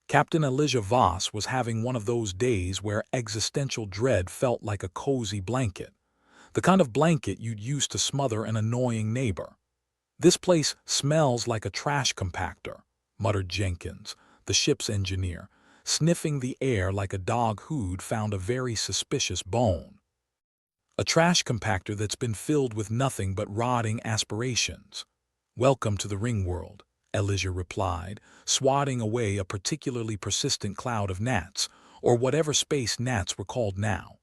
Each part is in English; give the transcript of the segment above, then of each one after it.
Captain Elijah Voss was having one of those days where existential dread felt like a cozy blanket, the kind of blanket you'd use to smother an annoying neighbor. "This place smells like a trash compactor," muttered Jenkins, the ship's engineer, sniffing the air like a dog who'd found a very suspicious bone. "A trash compactor that's been filled with nothing but rotting aspirations. Welcome to the Ringworld," Elijah replied, swatting away a particularly persistent cloud of gnats, or whatever space gnats were called now.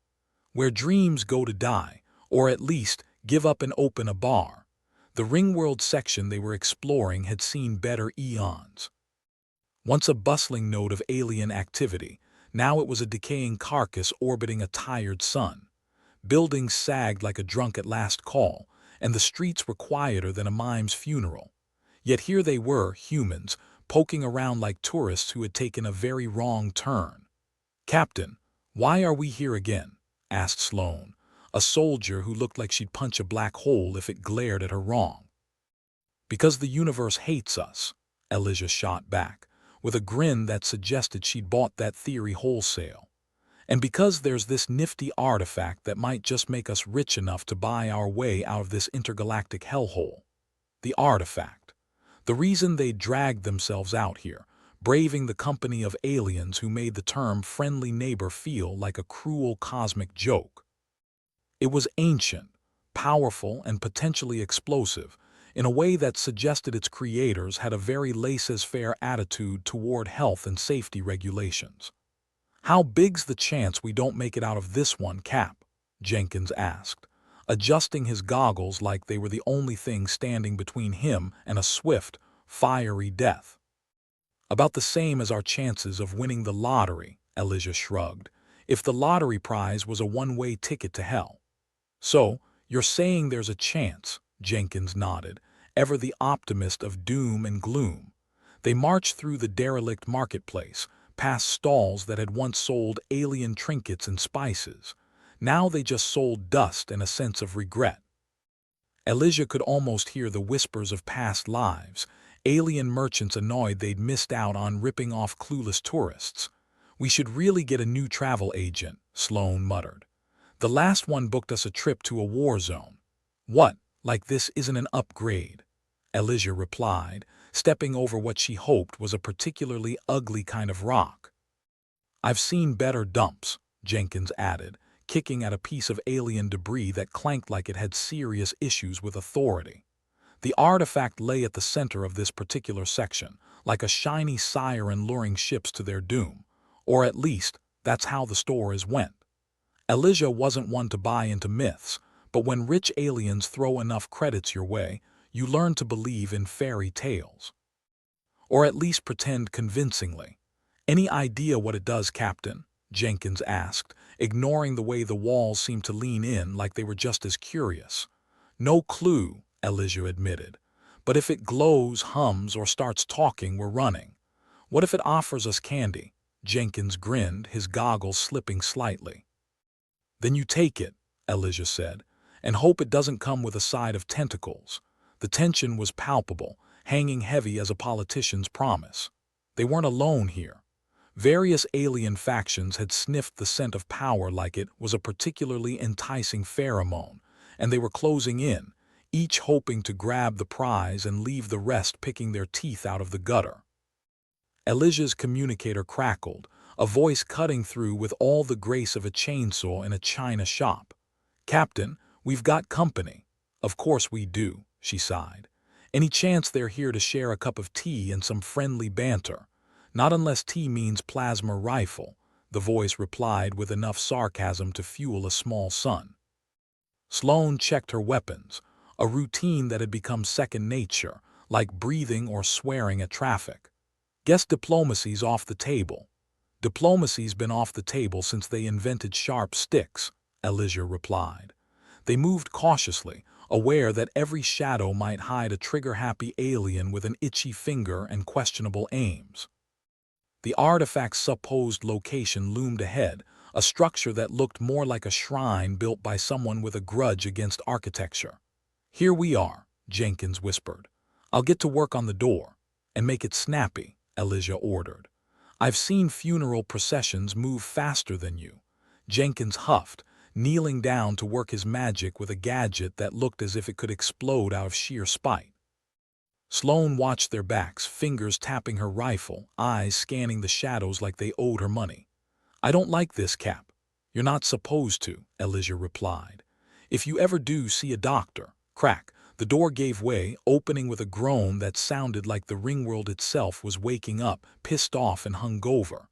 "Where dreams go to die, or at least give up and open a bar." The Ringworld section they were exploring had seen better eons. Once a bustling node of alien activity, now it was a decaying carcass orbiting a tired sun. Buildings sagged like a drunk at last call, and the streets were quieter than a mime's funeral. Yet here they were, humans, poking around like tourists who had taken a very wrong turn. "Captain, why are we here again?" asked Sloane, a soldier who looked like she'd punch a black hole if it glared at her wrong. "Because the universe hates us," Elijah shot back, with a grin that suggested she'd bought that theory wholesale. "And because there's this nifty artifact that might just make us rich enough to buy our way out of this intergalactic hellhole." The artifact. The reason they dragged themselves out here, braving the company of aliens who made the term friendly neighbor feel like a cruel cosmic joke. It was ancient, powerful, and potentially explosive, in a way that suggested its creators had a very laissez-faire attitude toward health and safety regulations. "How big's the chance we don't make it out of this one, Cap?" Jenkins asked, adjusting his goggles like they were the only thing standing between him and a swift, fiery death. "About the same as our chances of winning the lottery," Elijah shrugged, "if the lottery prize was a one-way ticket to hell." "So, you're saying there's a chance," Jenkins nodded, ever the optimist of doom and gloom. They marched through the derelict marketplace, past stalls that had once sold alien trinkets and spices. Now they just sold dust and a sense of regret. Elijah could almost hear the whispers of past lives, alien merchants annoyed they'd missed out on ripping off clueless tourists. "We should really get a new travel agent," Sloane muttered. "The last one booked us a trip to a war zone." "What, like this isn't an upgrade?" Elijah replied, stepping over what she hoped was a particularly ugly kind of rock. "I've seen better dumps," Jenkins added, kicking at a piece of alien debris that clanked like it had serious issues with authority. The artifact lay at the center of this particular section, like a shiny siren luring ships to their doom, or at least, that's how the stories went. Elijah wasn't one to buy into myths, but when rich aliens throw enough credits your way, you learn to believe in fairy tales. Or at least pretend convincingly. "Any idea what it does, Captain?" Jenkins asked, ignoring the way the walls seemed to lean in like they were just as curious. "No clue," Elijah admitted. "But if it glows, hums, or starts talking, we're running." "What if it offers us candy?" Jenkins grinned, his goggles slipping slightly. "Then you take it," Elijah said, "and hope it doesn't come with a side of tentacles." The tension was palpable, hanging heavy as a politician's promise. They weren't alone here. Various alien factions had sniffed the scent of power like it was a particularly enticing pheromone, and they were closing in, each hoping to grab the prize and leave the rest picking their teeth out of the gutter. Elijah's communicator crackled, a voice cutting through with all the grace of a chainsaw in a china shop. "Captain, we've got company." "Of course we do," she sighed. "Any chance they're here to share a cup of tea and some friendly banter?" "Not unless tea means plasma rifle," the voice replied with enough sarcasm to fuel a small sun. Sloane checked her weapons, a routine that had become second nature, like breathing or swearing at traffic. "Guess diplomacy's off the table." "Diplomacy's been off the table since they invented sharp sticks," Elijah replied. They moved cautiously, aware that every shadow might hide a trigger-happy alien with an itchy finger and questionable aims. The artifact's supposed location loomed ahead, a structure that looked more like a shrine built by someone with a grudge against architecture. "Here we are," Jenkins whispered. "I'll get to work on the door." "And make it snappy," Elijah ordered. I've seen funeral processions move faster than you. Jenkins huffed, kneeling down to work his magic with a gadget that looked as if it could explode out of sheer spite. Sloane watched their backs, fingers tapping her rifle, eyes scanning the shadows like they owed her money. I don't like this, Cap. You're not supposed to, Elijah replied. If you ever do, see a doctor. Crack. The door gave way, opening with a groan that sounded like the Ringworld itself was waking up, pissed off and hungover.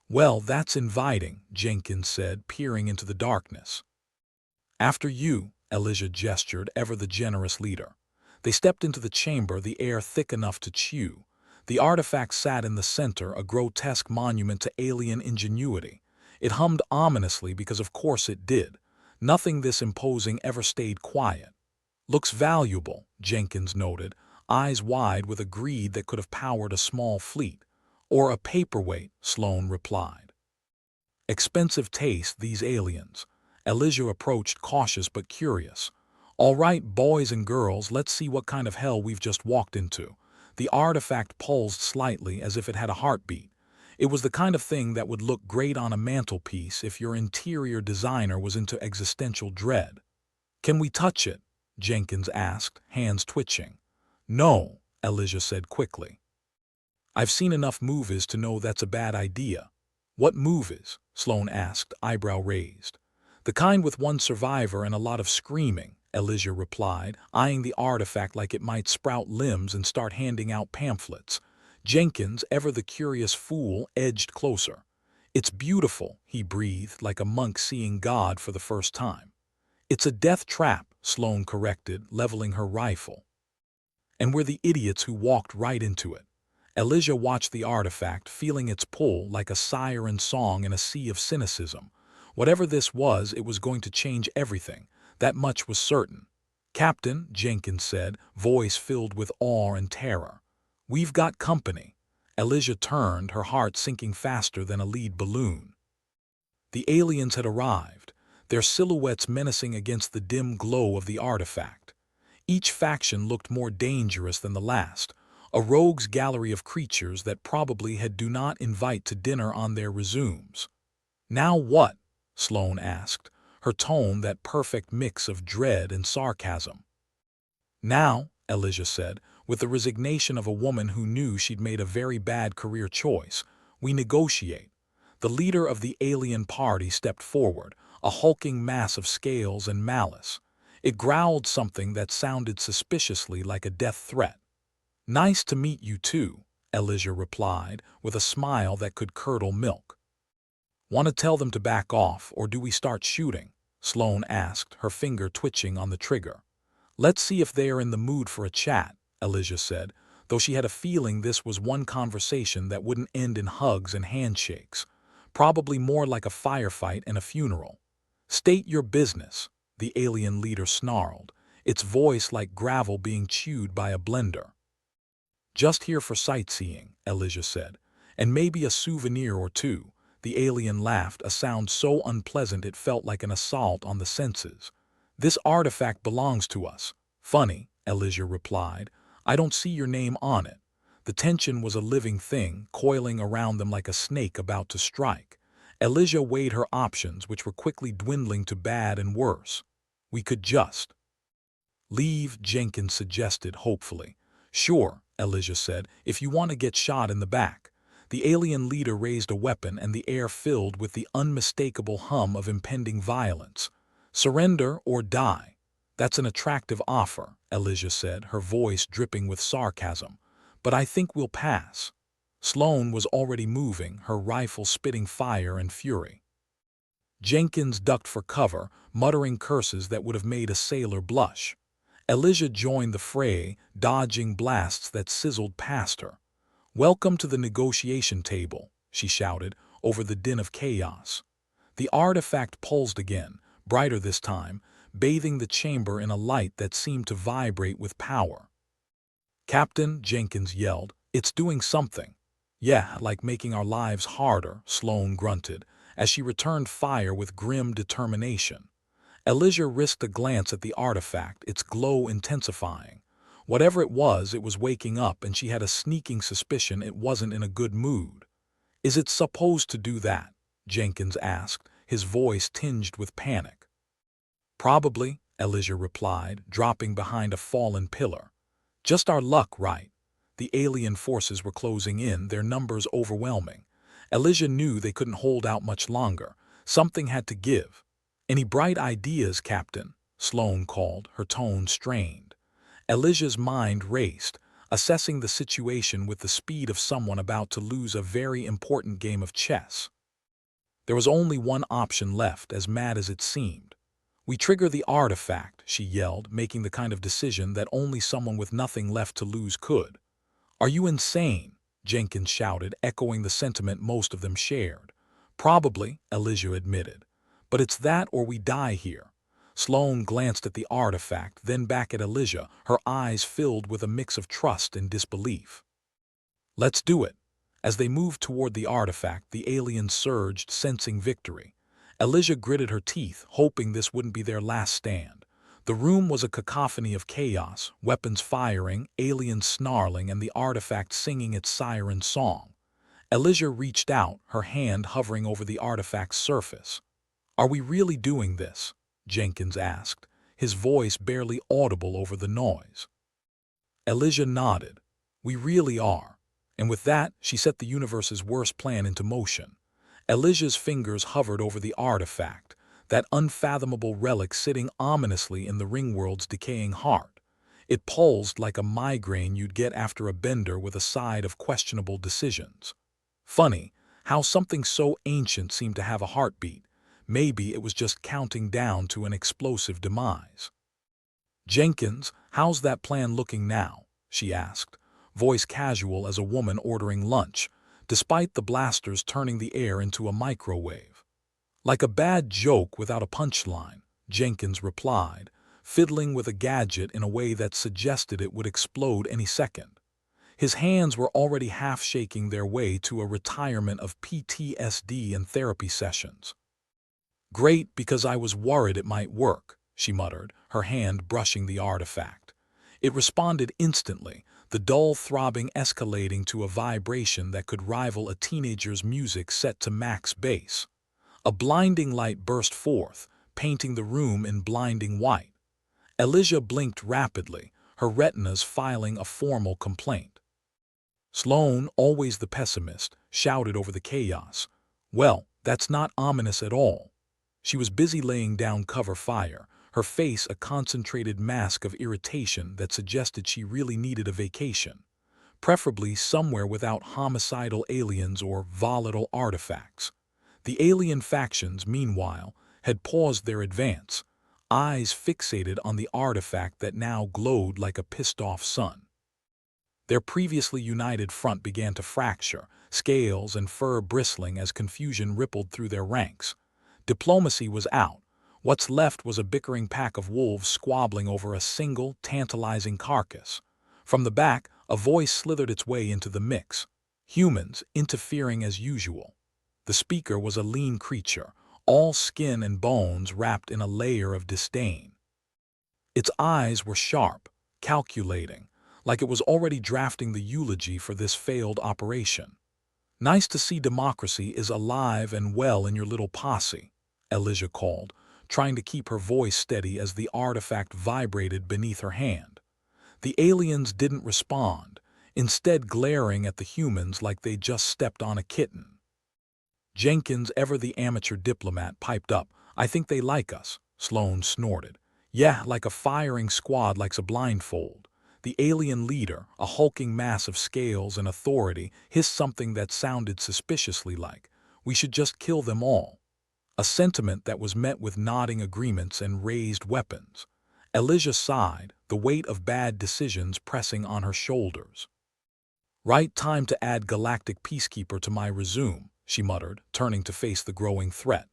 Well, that's inviting, Jenkins said, peering into the darkness. After you, Elijah gestured, ever the generous leader. They stepped into the chamber, the air thick enough to chew. The artifact sat in the center, a grotesque monument to alien ingenuity. It hummed ominously because of course it did. Nothing this imposing ever stayed quiet. Looks valuable, Jenkins noted, eyes wide with a greed that could have powered a small fleet. Or a paperweight, Sloane replied. Expensive taste, these aliens. Elijah approached, cautious but curious. All right, boys and girls, let's see what kind of hell we've just walked into. The artifact pulsed slightly as if it had a heartbeat. It was the kind of thing that would look great on a mantelpiece if your interior designer was into existential dread. Can we touch it? Jenkins asked, hands twitching. No, Elijah said quickly. I've seen enough movies to know that's a bad idea. What movies? Sloane asked, eyebrow raised. The kind with one survivor and a lot of screaming, Elijah replied, eyeing the artifact like it might sprout limbs and start handing out pamphlets. Jenkins, ever the curious fool, edged closer. It's beautiful, he breathed, like a monk seeing God for the first time. It's a death trap, Sloane corrected, leveling her rifle. And we're the idiots who walked right into it. Elijah watched the artifact, feeling its pull like a siren song in a sea of cynicism. Whatever this was, it was going to change everything. That much was certain. Captain, Jenkins said, voice filled with awe and terror. We've got company. Elijah turned, her heart sinking faster than a lead balloon. The aliens had arrived, their silhouettes menacing against the dim glow of the artifact. Each faction looked more dangerous than the last, a rogues gallery of creatures that probably had do not invite to dinner on their resumes. Now what? Sloane asked, her tone that perfect mix of dread and sarcasm. Now, Elijah said, with the resignation of a woman who knew she'd made a very bad career choice, we negotiate. The leader of the alien party stepped forward, a hulking mass of scales and malice. It growled something that sounded suspiciously like a death threat. Nice to meet you too, Elijah replied, with a smile that could curdle milk. Want to tell them to back off, or do we start shooting? Sloane asked, her finger twitching on the trigger. Let's see if they are in the mood for a chat, Elijah said, though she had a feeling this was one conversation that wouldn't end in hugs and handshakes, probably more like a firefight and a funeral. State your business, the alien leader snarled, its voice like gravel being chewed by a blender. Just here for sightseeing, Elijah said, and maybe a souvenir or two. The alien laughed, a sound so unpleasant it felt like an assault on the senses. This artifact belongs to us. Funny, Elijah replied. I don't see your name on it. The tension was a living thing, coiling around them like a snake about to strike. Elijah weighed her options, which were quickly dwindling to bad and worse. We could just leave, Jenkins suggested hopefully. Sure, Elijah said, if you want to get shot in the back. The alien leader raised a weapon and the air filled with the unmistakable hum of impending violence. Surrender or die. That's an attractive offer, Elijah said, her voice dripping with sarcasm. But I think we'll pass. Sloane was already moving, her rifle spitting fire and fury. Jenkins ducked for cover, muttering curses that would have made a sailor blush. Elijah joined the fray, dodging blasts that sizzled past her. Welcome to the negotiation table, she shouted, over the din of chaos. The artifact pulsed again, brighter this time, bathing the chamber in a light that seemed to vibrate with power. Captain, Jenkins yelled, it's doing something. Yeah, like making our lives harder, Sloane grunted, as she returned fire with grim determination. Elijah risked a glance at the artifact, its glow intensifying. Whatever it was waking up, and she had a sneaking suspicion it wasn't in a good mood. Is it supposed to do that? Jenkins asked, his voice tinged with panic. Probably, Elijah replied, dropping behind a fallen pillar. Just our luck, right? The alien forces were closing in, their numbers overwhelming. Elijah knew they couldn't hold out much longer. Something had to give. Any bright ideas, Captain? Sloane called, her tone strained. Elijah's mind raced, assessing the situation with the speed of someone about to lose a very important game of chess. There was only one option left, as mad as it seemed. We trigger the artifact, she yelled, making the kind of decision that only someone with nothing left to lose could. Are you insane? Jenkins shouted, echoing the sentiment most of them shared. Probably, Elijah admitted. But it's that or we die here. Sloane glanced at the artifact, then back at Elijah, her eyes filled with a mix of trust and disbelief. Let's do it. As they moved toward the artifact, the alien surged, sensing victory. Elijah gritted her teeth, hoping this wouldn't be their last stand. The room was a cacophony of chaos, weapons firing, aliens snarling, and the artifact singing its siren song. Elijah reached out, her hand hovering over the artifact's surface. Are we really doing this? Jenkins asked, his voice barely audible over the noise. Elijah nodded. We really are. And with that, she set the universe's worst plan into motion. Elijah's fingers hovered over the artifact, that unfathomable relic sitting ominously in the Ringworld's decaying heart. It pulsed like a migraine you'd get after a bender with a side of questionable decisions. Funny, how something so ancient seemed to have a heartbeat. Maybe it was just counting down to an explosive demise. Jenkins, how's that plan looking now? She asked, voice casual as a woman ordering lunch, despite the blasters turning the air into a microwave. Like a bad joke without a punchline, Jenkins replied, fiddling with a gadget in a way that suggested it would explode any second. His hands were already half shaking their way to a retirement of PTSD and therapy sessions. Great, because I was worried it might work, she muttered, her hand brushing the artifact. It responded instantly, the dull throbbing escalating to a vibration that could rival a teenager's music set to max bass. A blinding light burst forth, painting the room in blinding white. Elijah blinked rapidly, her retinas filing a formal complaint. Sloane, always the pessimist, shouted over the chaos. Well, that's not ominous at all. She was busy laying down cover fire, her face a concentrated mask of irritation that suggested she really needed a vacation, preferably somewhere without homicidal aliens or volatile artifacts. The alien factions, meanwhile, had paused their advance, eyes fixated on the artifact that now glowed like a pissed-off sun. Their previously united front began to fracture, scales and fur bristling as confusion rippled through their ranks. Diplomacy was out. What's left was a bickering pack of wolves squabbling over a single, tantalizing carcass. From the back, a voice slithered its way into the mix. Humans, interfering as usual. The speaker was a lean creature, all skin and bones wrapped in a layer of disdain. Its eyes were sharp, calculating, like it was already drafting the eulogy for this failed operation. Nice to see democracy is alive and well in your little posse, Elijah called, trying to keep her voice steady as the artifact vibrated beneath her hand. The aliens didn't respond, instead glaring at the humans like they'd just stepped on a kitten. Jenkins, ever the amateur diplomat, piped up. I think they like us, Sloane snorted. Yeah, like a firing squad likes a blindfold. The alien leader, a hulking mass of scales and authority, hissed something that sounded suspiciously like, we should just kill them all. A sentiment that was met with nodding agreements and raised weapons. Elijah sighed, the weight of bad decisions pressing on her shoulders. Right, time to add Galactic Peacekeeper to my resume, she muttered, turning to face the growing threat.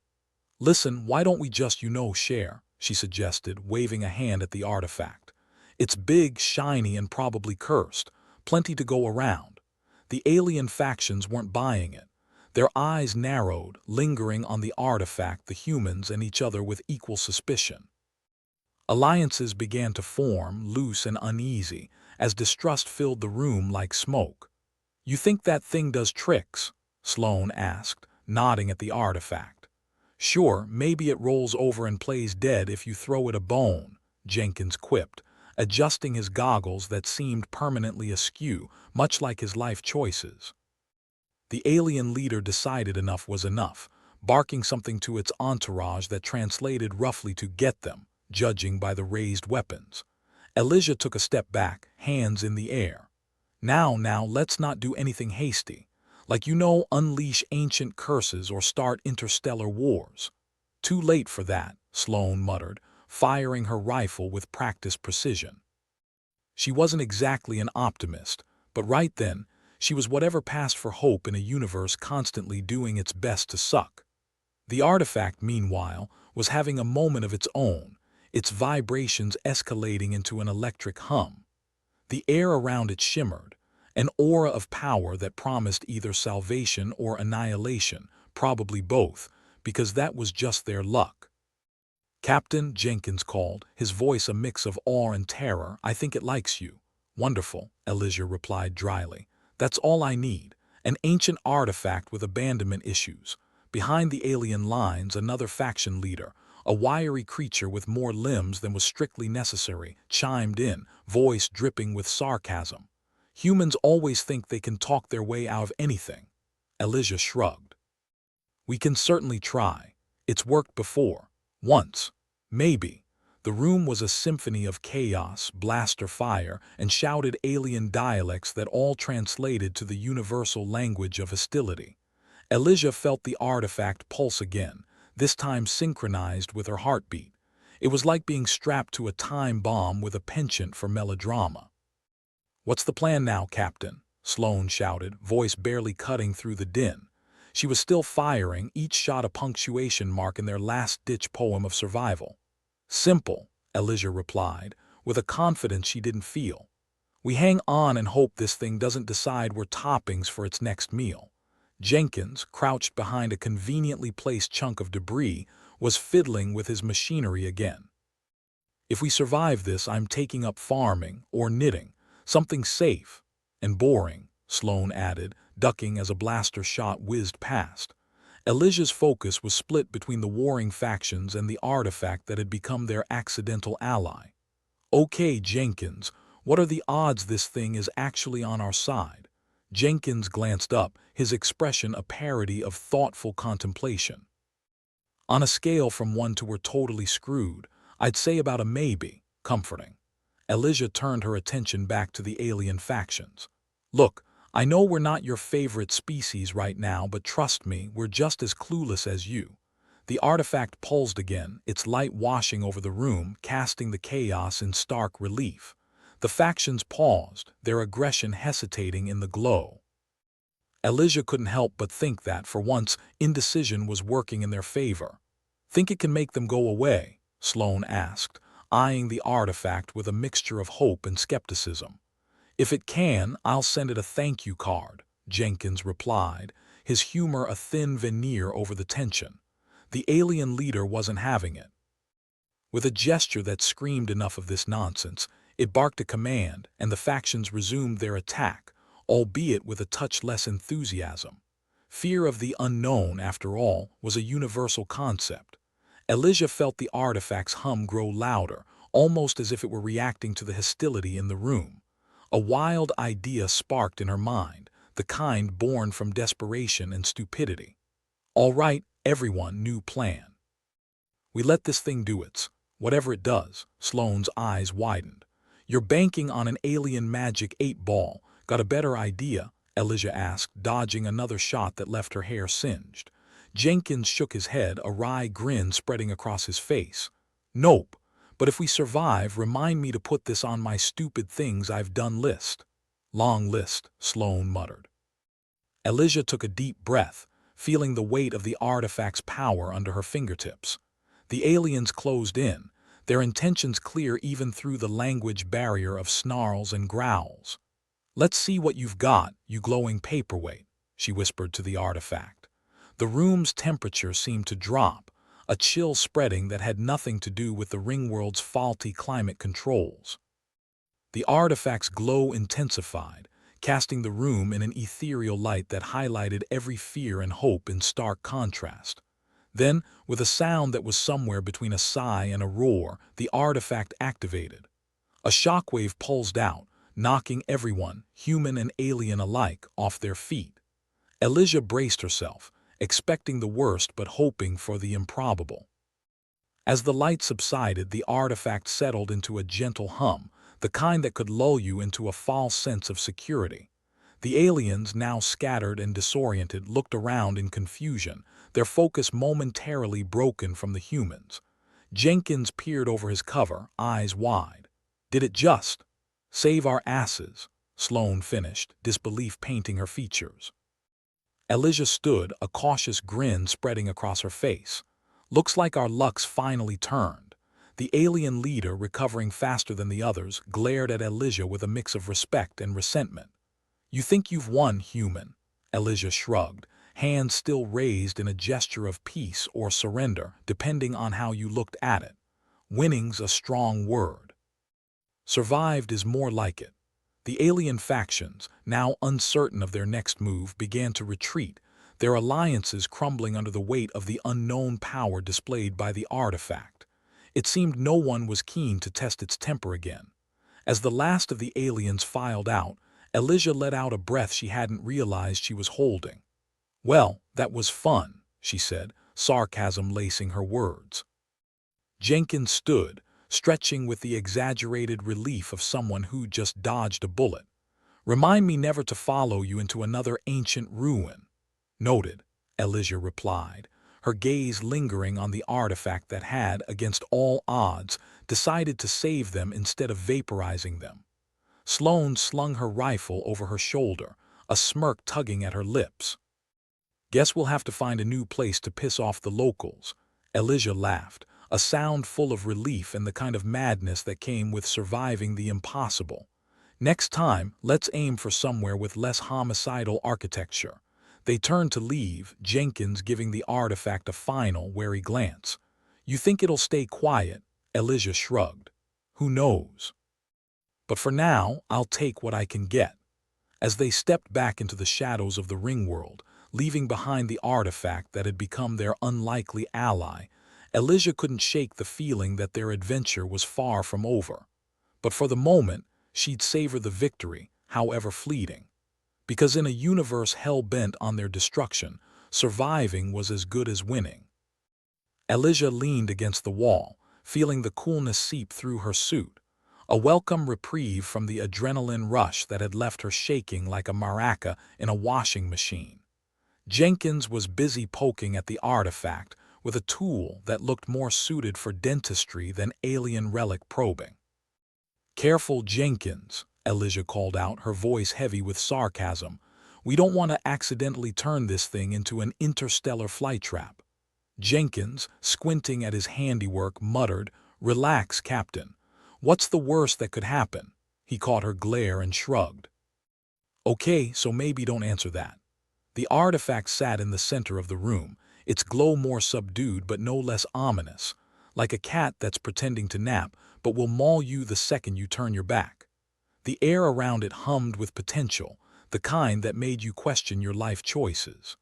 Listen, why don't we just, share, she suggested, waving a hand at the artifact. It's big, shiny, and probably cursed, plenty to go around. The alien factions weren't buying it. Their eyes narrowed, lingering on the artifact, the humans and each other with equal suspicion. Alliances began to form, loose and uneasy, as distrust filled the room like smoke. You think that thing does tricks? Sloane asked, nodding at the artifact. Sure, maybe it rolls over and plays dead if you throw it a bone, Jenkins quipped, adjusting his goggles that seemed permanently askew, much like his life choices. The alien leader decided enough was enough, barking something to its entourage that translated roughly to "get them," judging by the raised weapons. Elijah took a step back, hands in the air. Now, let's not do anything hasty. Like unleash ancient curses or start interstellar wars. Too late for that, Sloane muttered, firing her rifle with practiced precision. She wasn't exactly an optimist, but right then, she was whatever passed for hope in a universe constantly doing its best to suck. The artifact, meanwhile, was having a moment of its own, its vibrations escalating into an electric hum. The air around it shimmered, an aura of power that promised either salvation or annihilation, probably both, because that was just their luck. "Captain," Jenkins called, his voice a mix of awe and terror, "I think it likes you." "Wonderful," Elijah replied dryly. "That's all I need, an ancient artifact with abandonment issues." Behind the alien lines, another faction leader, a wiry creature with more limbs than was strictly necessary, chimed in, voice dripping with sarcasm. "Humans always think they can talk their way out of anything." Elijah shrugged. "We can certainly try. It's worked before. Once. Maybe." The room was a symphony of chaos, blaster fire, and shouted alien dialects that all translated to the universal language of hostility. Elijah felt the artifact pulse again, this time synchronized with her heartbeat. It was like being strapped to a time bomb with a penchant for melodrama. "What's the plan now, Captain?" Sloane shouted, voice barely cutting through the din. She was still firing, each shot a punctuation mark in their last-ditch poem of survival. "Simple," Elijah replied, with a confidence she didn't feel. "We hang on and hope this thing doesn't decide we're toppings for its next meal." Jenkins, crouched behind a conveniently placed chunk of debris, was fiddling with his machinery again. "If we survive this, I'm taking up farming or knitting, something safe and boring," Sloane added, ducking as a blaster shot whizzed past. Elijah's focus was split between the warring factions and the artifact that had become their accidental ally. "Okay, Jenkins, what are the odds this thing is actually on our side?" Jenkins glanced up, his expression a parody of thoughtful contemplation. "On a scale from 1 to we're totally screwed, I'd say about a maybe," comforting. Elijah turned her attention back to the alien factions. "Look, I know we're not your favorite species right now, but trust me, we're just as clueless as you." The artifact pulsed again, its light washing over the room, casting the chaos in stark relief. The factions paused, their aggression hesitating in the glow. Elijah couldn't help but think that, for once, indecision was working in their favor. "Think it can make them go away?" Sloane asked, eyeing the artifact with a mixture of hope and skepticism. "If it can, I'll send it a thank you card," Jenkins replied, his humor a thin veneer over the tension. The alien leader wasn't having it. With a gesture that screamed enough of this nonsense, it barked a command, and the factions resumed their attack, albeit with a touch less enthusiasm. Fear of the unknown, after all, was a universal concept. Elijah felt the artifact's hum grow louder, almost as if it were reacting to the hostility in the room. A wild idea sparked in her mind, the kind born from desperation and stupidity. "All right, everyone, new plan. We let this thing do its, whatever it does." Sloane's eyes widened. "You're banking on an alien magic 8-ball. Got a better idea?" Elijah asked, dodging another shot that left her hair singed. Jenkins shook his head, a wry grin spreading across his face. "Nope. But if we survive, remind me to put this on my stupid things I've done list." "Long list," Sloane muttered. Elijah took a deep breath, feeling the weight of the artifact's power under her fingertips. The aliens closed in, their intentions clear even through the language barrier of snarls and growls. "Let's see what you've got, you glowing paperweight," she whispered to the artifact. The room's temperature seemed to drop, a chill spreading that had nothing to do with the Ringworld's faulty climate controls. The artifact's glow intensified, casting the room in an ethereal light that highlighted every fear and hope in stark contrast. Then, with a sound that was somewhere between a sigh and a roar, the artifact activated. A shockwave pulsed out, knocking everyone, human and alien alike, off their feet. Elijah braced herself, expecting the worst but hoping for the improbable. As the light subsided, the artifact settled into a gentle hum, the kind that could lull you into a false sense of security. The aliens, now scattered and disoriented, looked around in confusion, their focus momentarily broken from the humans. Jenkins peered over his cover, eyes wide. "Did it just save our asses?" Sloane finished, disbelief painting her features. Elijah stood, a cautious grin spreading across her face. "Looks like our luck's finally turned." The alien leader, recovering faster than the others, glared at Elijah with a mix of respect and resentment. "You think you've won, human?" Elijah shrugged, hands still raised in a gesture of peace or surrender, depending on how you looked at it. "Winning's a strong word. Survived is more like it." The alien factions, now uncertain of their next move, began to retreat, their alliances crumbling under the weight of the unknown power displayed by the artifact. It seemed no one was keen to test its temper again. As the last of the aliens filed out, Elijah let out a breath she hadn't realized she was holding. "Well, that was fun," she said, sarcasm lacing her words. Jenkins stood, stretching with the exaggerated relief of someone who just dodged a bullet. "Remind me never to follow you into another ancient ruin." "Noted," Elijah replied, her gaze lingering on the artifact that had, against all odds, decided to save them instead of vaporizing them. Sloane slung her rifle over her shoulder, a smirk tugging at her lips. "Guess we'll have to find a new place to piss off the locals." Elijah laughed, a sound full of relief and the kind of madness that came with surviving the impossible. "Next time, let's aim for somewhere with less homicidal architecture." They turned to leave, Jenkins giving the artifact a final, wary glance. "You think it'll stay quiet?" Elijah shrugged. "Who knows? But for now, I'll take what I can get." As they stepped back into the shadows of the Ringworld, leaving behind the artifact that had become their unlikely ally, Elijah couldn't shake the feeling that their adventure was far from over. But for the moment, she'd savor the victory, however fleeting. Because in a universe hell-bent on their destruction, surviving was as good as winning. Elijah leaned against the wall, feeling the coolness seep through her suit, a welcome reprieve from the adrenaline rush that had left her shaking like a maraca in a washing machine. Jenkins was busy poking at the artifact with a tool that looked more suited for dentistry than alien relic probing. "Careful, Jenkins," Elijah called out, her voice heavy with sarcasm. "We don't want to accidentally turn this thing into an interstellar flight trap." Jenkins, squinting at his handiwork, muttered, "Relax, Captain. What's the worst that could happen?" He caught her glare and shrugged. "Okay, so maybe don't answer that." The artifact sat in the center of the room, its glow more subdued but no less ominous, like a cat that's pretending to nap but will maul you the second you turn your back. The air around it hummed with potential, the kind that made you question your life choices.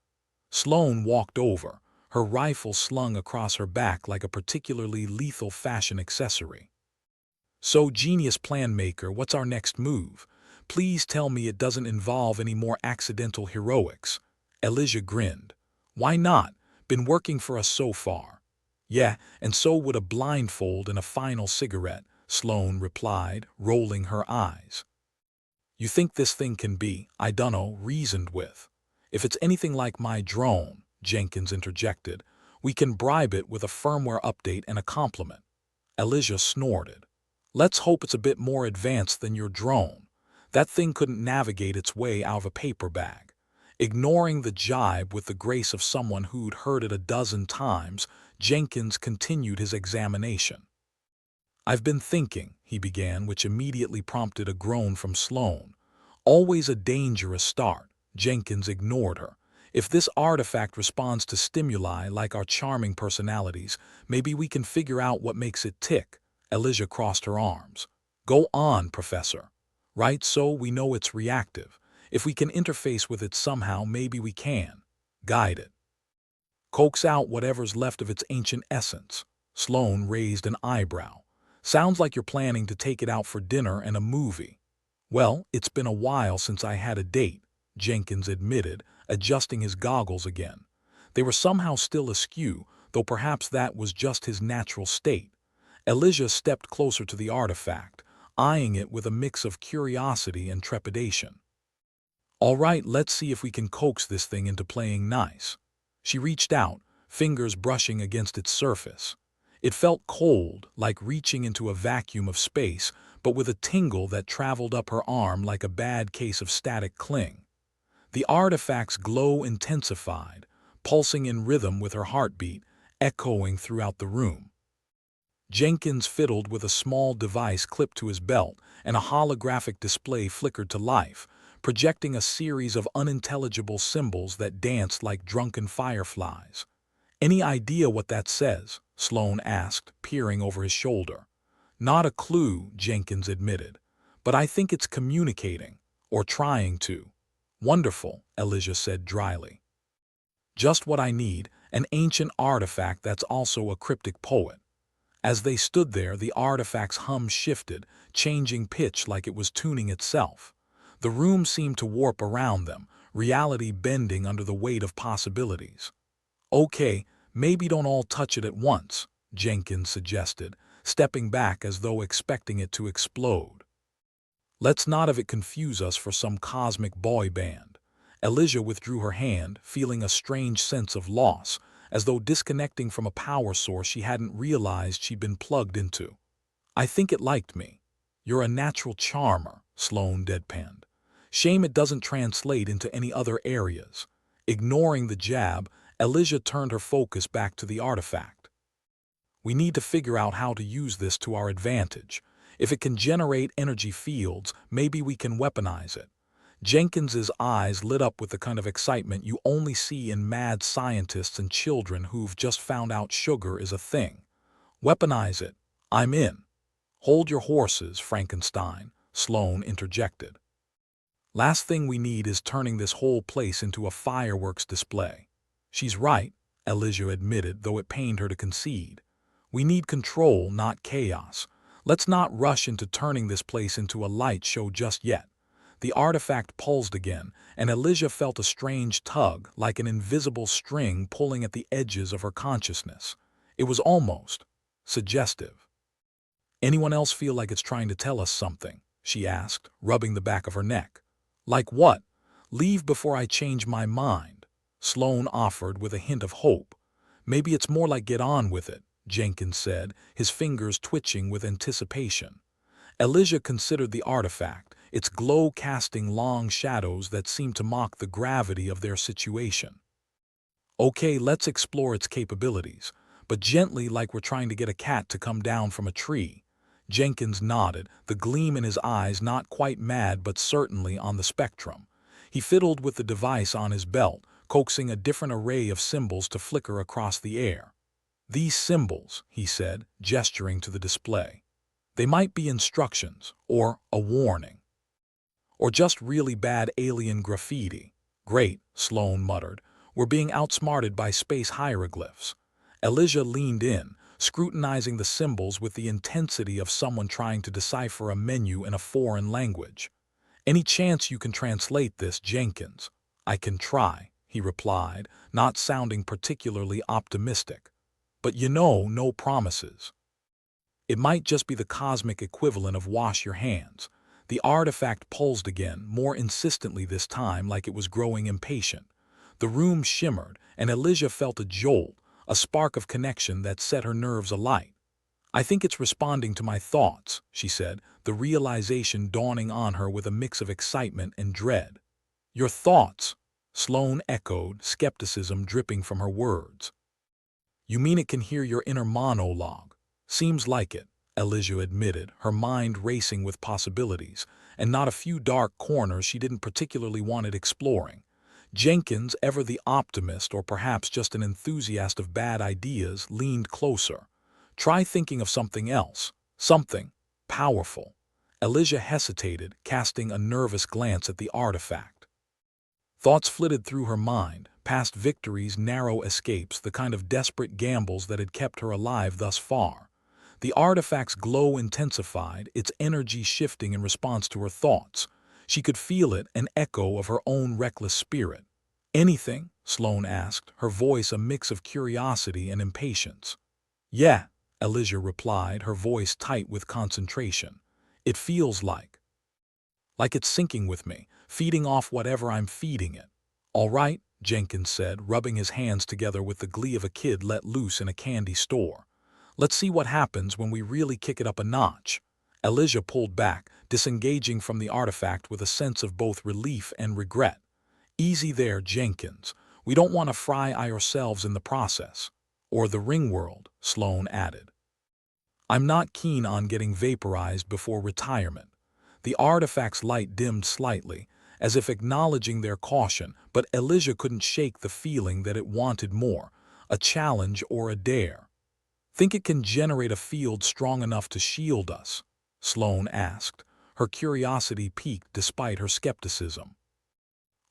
Sloane walked over, her rifle slung across her back like a particularly lethal fashion accessory. "So, genius plan maker, what's our next move? Please tell me it doesn't involve any more accidental heroics." Elijah grinned. "Why not? Been working for us so far." "Yeah, and so would a blindfold and a final cigarette," Sloane replied, rolling her eyes. "You think this thing can be, I dunno, reasoned with?" "If it's anything like my drone," Jenkins interjected, "we can bribe it with a firmware update and a compliment." Elijah snorted. "Let's hope it's a bit more advanced than your drone. That thing couldn't navigate its way out of a paper bag." Ignoring the jibe with the grace of someone who'd heard it a dozen times, Jenkins continued his examination. "I've been thinking," he began, which immediately prompted a groan from Sloane. "Always a dangerous start." Jenkins ignored her. "If this artifact responds to stimuli like our charming personalities, maybe we can figure out what makes it tick." Elijah crossed her arms. "Go on, Professor." "Right, so we know it's reactive. If we can interface with it somehow, maybe we can. Guide it. Coax out whatever's left of its ancient essence. Sloane raised an eyebrow. Sounds like you're planning to take it out for dinner and a movie. Well, it's been a while since I had a date, Jenkins admitted, adjusting his goggles again. They were somehow still askew, though perhaps that was just his natural state. Elijah stepped closer to the artifact, eyeing it with a mix of curiosity and trepidation. All right, let's see if we can coax this thing into playing nice. She reached out, fingers brushing against its surface. It felt cold, like reaching into a vacuum of space, but with a tingle that traveled up her arm like a bad case of static cling. The artifact's glow intensified, pulsing in rhythm with her heartbeat, echoing throughout the room. Jenkins fiddled with a small device clipped to his belt, and a holographic display flickered to life, projecting a series of unintelligible symbols that danced like drunken fireflies. "Any idea what that says?" Sloane asked, peering over his shoulder. "Not a clue," Jenkins admitted, "but I think it's communicating, or trying to." "Wonderful," Elijah said dryly. "Just what I need, an ancient artifact that's also a cryptic poet." As they stood there, the artifact's hum shifted, changing pitch like it was tuning itself. The room seemed to warp around them, reality bending under the weight of possibilities. "Okay, maybe don't all touch it at once," Jenkins suggested, stepping back as though expecting it to explode. "Let's not have it confuse us for some cosmic boy band." Elijah withdrew her hand, feeling a strange sense of loss, as though disconnecting from a power source she hadn't realized she'd been plugged into. "I think it liked me." "You're a natural charmer," Sloane deadpanned. "Shame it doesn't translate into any other areas." Ignoring the jab, Elijah turned her focus back to the artifact. "We need to figure out how to use this to our advantage. If it can generate energy fields, maybe we can weaponize it." Jenkins's eyes lit up with the kind of excitement you only see in mad scientists and children who've just found out sugar is a thing. "Weaponize it. I'm in." "Hold your horses, Frankenstein," Sloane interjected. "Last thing we need is turning this whole place into a fireworks display." "She's right," Elijah admitted, though it pained her to concede. "We need control, not chaos. Let's not rush into turning this place into a light show just yet." The artifact pulsed again, and Elijah felt a strange tug, like an invisible string pulling at the edges of her consciousness. It was almost suggestive. "Anyone else feel like it's trying to tell us something?" she asked, rubbing the back of her neck. "Like what?" "Leave before I change my mind," Sloane offered with a hint of hope. "Maybe it's more like get on with it," Jenkins said, his fingers twitching with anticipation. Elijah considered the artifact, its glow casting long shadows that seemed to mock the gravity of their situation. "Okay, let's explore its capabilities, but gently, like we're trying to get a cat to come down from a tree." Jenkins nodded, the gleam in his eyes not quite mad but certainly on the spectrum. He fiddled with the device on his belt, coaxing a different array of symbols to flicker across the air. "These symbols," he said, gesturing to the display. "They might be instructions, or a warning. Or just really bad alien graffiti." "Great," Sloane muttered. "We're being outsmarted by space hieroglyphs." Elijah leaned in, scrutinizing the symbols with the intensity of someone trying to decipher a menu in a foreign language. "Any chance you can translate this, Jenkins?" "I can try," he replied, not sounding particularly optimistic. "But no promises. It might just be the cosmic equivalent of wash your hands." The artifact pulsed again, more insistently this time, like it was growing impatient. The room shimmered, and Elijah felt a jolt, a spark of connection that set her nerves alight. "I think it's responding to my thoughts," she said, the realization dawning on her with a mix of excitement and dread. "Your thoughts?" Sloane echoed, skepticism dripping from her words. "You mean it can hear your inner monologue?" "Seems like it," Elijah admitted, her mind racing with possibilities, and not a few dark corners she didn't particularly want it exploring. Jenkins, ever the optimist or perhaps just an enthusiast of bad ideas, leaned closer. "Try thinking of something else. Something powerful." Elijah hesitated, casting a nervous glance at the artifact. Thoughts flitted through her mind, past victories, narrow escapes, the kind of desperate gambles that had kept her alive thus far. The artifact's glow intensified, its energy shifting in response to her thoughts. She could feel it, an echo of her own reckless spirit. "Anything?" Sloane asked, her voice a mix of curiosity and impatience. "Yeah," Elijah replied, her voice tight with concentration. "It feels like it's syncing with me, feeding off whatever I'm feeding it." "All right," Jenkins said, rubbing his hands together with the glee of a kid let loose in a candy store. "Let's see what happens when we really kick it up a notch." Elijah pulled back, disengaging from the artifact with a sense of both relief and regret. "Easy there, Jenkins. We don't want to fry ourselves in the process." "Or the Ringworld," Sloane added. "I'm not keen on getting vaporized before retirement." The artifact's light dimmed slightly, as if acknowledging their caution, but Elijah couldn't shake the feeling that it wanted more, a challenge or a dare. "Think it can generate a field strong enough to shield us?" Sloane asked, her curiosity piqued despite her skepticism.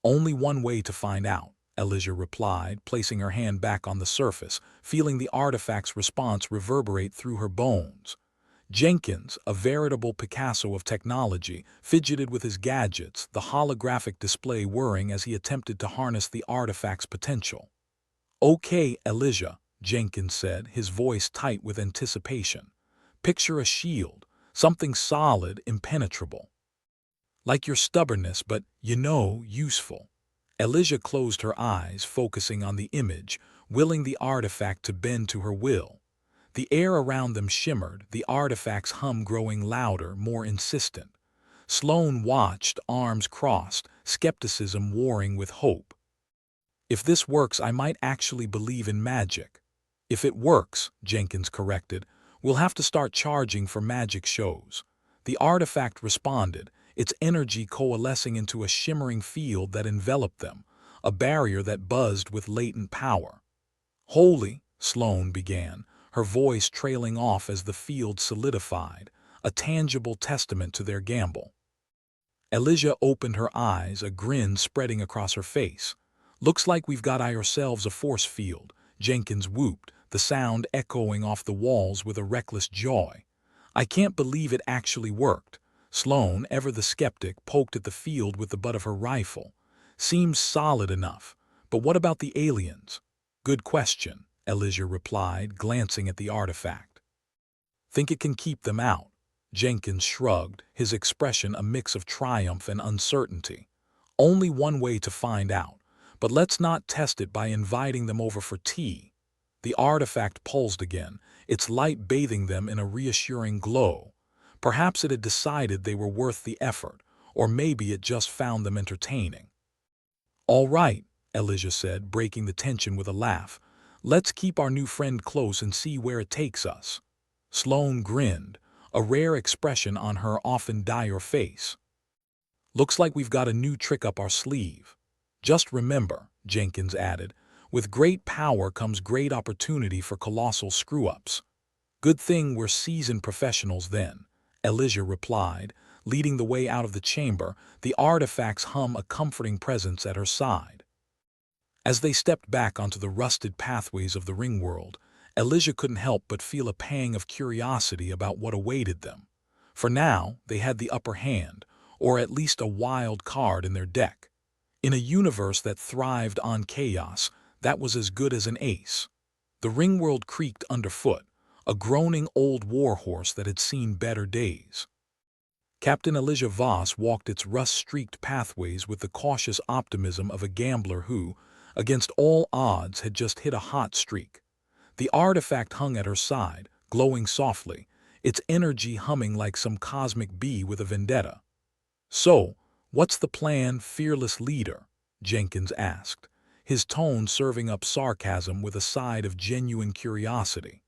"Only one way to find out," Elijah replied, placing her hand back on the surface, feeling the artifact's response reverberate through her bones. Jenkins, a veritable Picasso of technology, fidgeted with his gadgets, the holographic display whirring as he attempted to harness the artifact's potential. "Okay, Elijah," Jenkins said, his voice tight with anticipation. "Picture a shield, something solid, impenetrable. Like your stubbornness, but, useful." Elijah closed her eyes, focusing on the image, willing the artifact to bend to her will. The air around them shimmered, the artifact's hum growing louder, more insistent. Sloane watched, arms crossed, skepticism warring with hope. "If this works, I might actually believe in magic." "If it works," Jenkins corrected, "we'll have to start charging for magic shows." The artifact responded, its energy coalescing into a shimmering field that enveloped them, a barrier that buzzed with latent power. "Holy," Sloane began, her voice trailing off as the field solidified, a tangible testament to their gamble. Elijah opened her eyes, a grin spreading across her face. "Looks like we've got ourselves a force field," Jenkins whooped, the sound echoing off the walls with a reckless joy. "I can't believe it actually worked." Sloane, ever the skeptic, poked at the field with the butt of her rifle. "Seems solid enough. But what about the aliens?" "Good question," Elijah replied, glancing at the artifact. "Think it can keep them out?" Jenkins shrugged, his expression a mix of triumph and uncertainty. "Only one way to find out, but let's not test it by inviting them over for tea." The artifact pulsed again, its light bathing them in a reassuring glow. Perhaps it had decided they were worth the effort, or maybe it just found them entertaining. "All right," Elijah said, breaking the tension with a laugh. "Let's keep our new friend close and see where it takes us." Sloane grinned, a rare expression on her often dour face. "Looks like we've got a new trick up our sleeve." "Just remember," Jenkins added, "with great power comes great opportunity for colossal screw-ups." "Good thing we're seasoned professionals then," Elijah replied, leading the way out of the chamber, the artifact's hum a comforting presence at her side. As they stepped back onto the rusted pathways of the Ringworld, Elijah couldn't help but feel a pang of curiosity about what awaited them. For now, they had the upper hand, or at least a wild card in their deck. In a universe that thrived on chaos, that was as good as an ace. The Ringworld creaked underfoot, a groaning old warhorse that had seen better days. Captain Elijah Voss walked its rust-streaked pathways with the cautious optimism of a gambler who, against all odds, had just hit a hot streak. The artifact hung at her side, glowing softly, its energy humming like some cosmic bee with a vendetta. "So, what's the plan, fearless leader?" Jenkins asked, his tone serving up sarcasm with a side of genuine curiosity.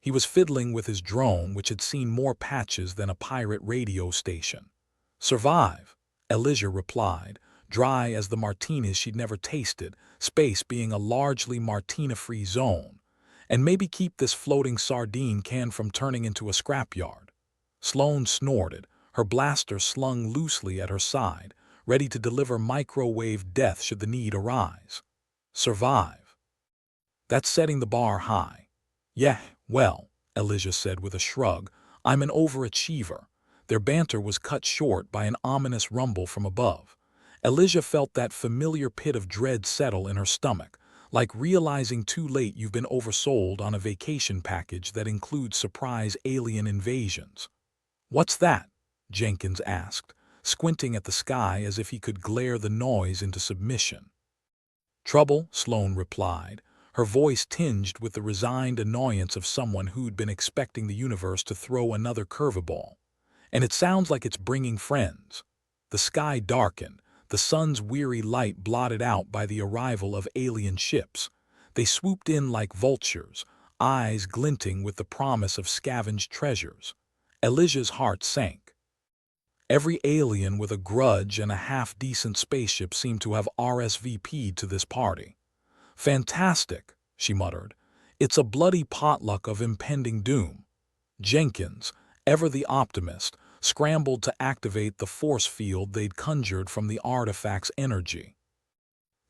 He was fiddling with his drone, which had seen more patches than a pirate radio station. "Survive," Elijah replied, dry as the martinis she'd never tasted, space being a largely martina-free zone, "and maybe keep this floating sardine can from turning into a scrapyard." Sloane snorted, her blaster slung loosely at her side, ready to deliver microwave death should the need arise. Survive. That's setting the bar high. Yeah, well, Elijah said with a shrug, I'm an overachiever. Their banter was cut short by an ominous rumble from above. Elijah felt that familiar pit of dread settle in her stomach, like realizing too late you've been oversold on a vacation package that includes surprise alien invasions. What's that? Jenkins asked, squinting at the sky as if he could glare the noise into submission. Trouble, Sloane replied, her voice tinged with the resigned annoyance of someone who'd been expecting the universe to throw another curveball. And it sounds like it's bringing friends. The sky darkened, the sun's weary light blotted out by the arrival of alien ships. They swooped in like vultures, eyes glinting with the promise of scavenged treasures. Elijah's heart sank. Every alien with a grudge and a half-decent spaceship seemed to have RSVP'd to this party. Fantastic, she muttered. It's a bloody potluck of impending doom. Jenkins, ever the optimist, scrambled to activate the force field they'd conjured from the artifact's energy.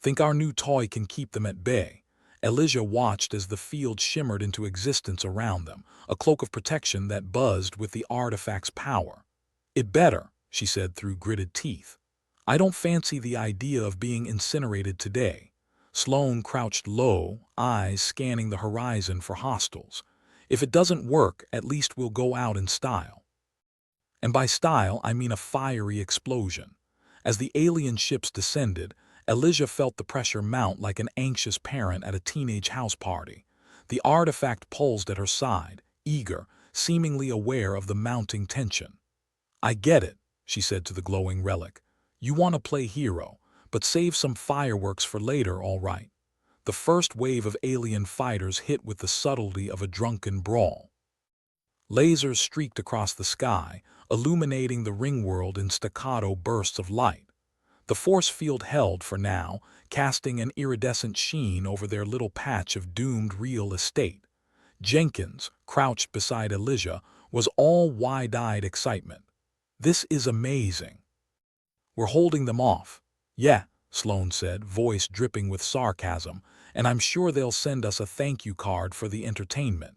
Think our new toy can keep them at bay? Elijah watched as the field shimmered into existence around them, a cloak of protection that buzzed with the artifact's power. It better, she said through gritted teeth. I don't fancy the idea of being incinerated today. Sloane crouched low, eyes scanning the horizon for hostiles. If it doesn't work, at least we'll go out in style. And by style, I mean a fiery explosion. As the alien ships descended, Elijah felt the pressure mount like an anxious parent at a teenage house party. The artifact pulsed at her side, eager, seemingly aware of the mounting tension. I get it, she said to the glowing relic. You want to play hero, but save some fireworks for later, all right. The first wave of alien fighters hit with the subtlety of a drunken brawl. Lasers streaked across the sky, illuminating the Ringworld in staccato bursts of light. The force field held for now, casting an iridescent sheen over their little patch of doomed real estate. Jenkins, crouched beside Elijah, was all wide-eyed excitement. This is amazing. We're holding them off. Yeah, Sloane said, voice dripping with sarcasm, and I'm sure they'll send us a thank you card for the entertainment.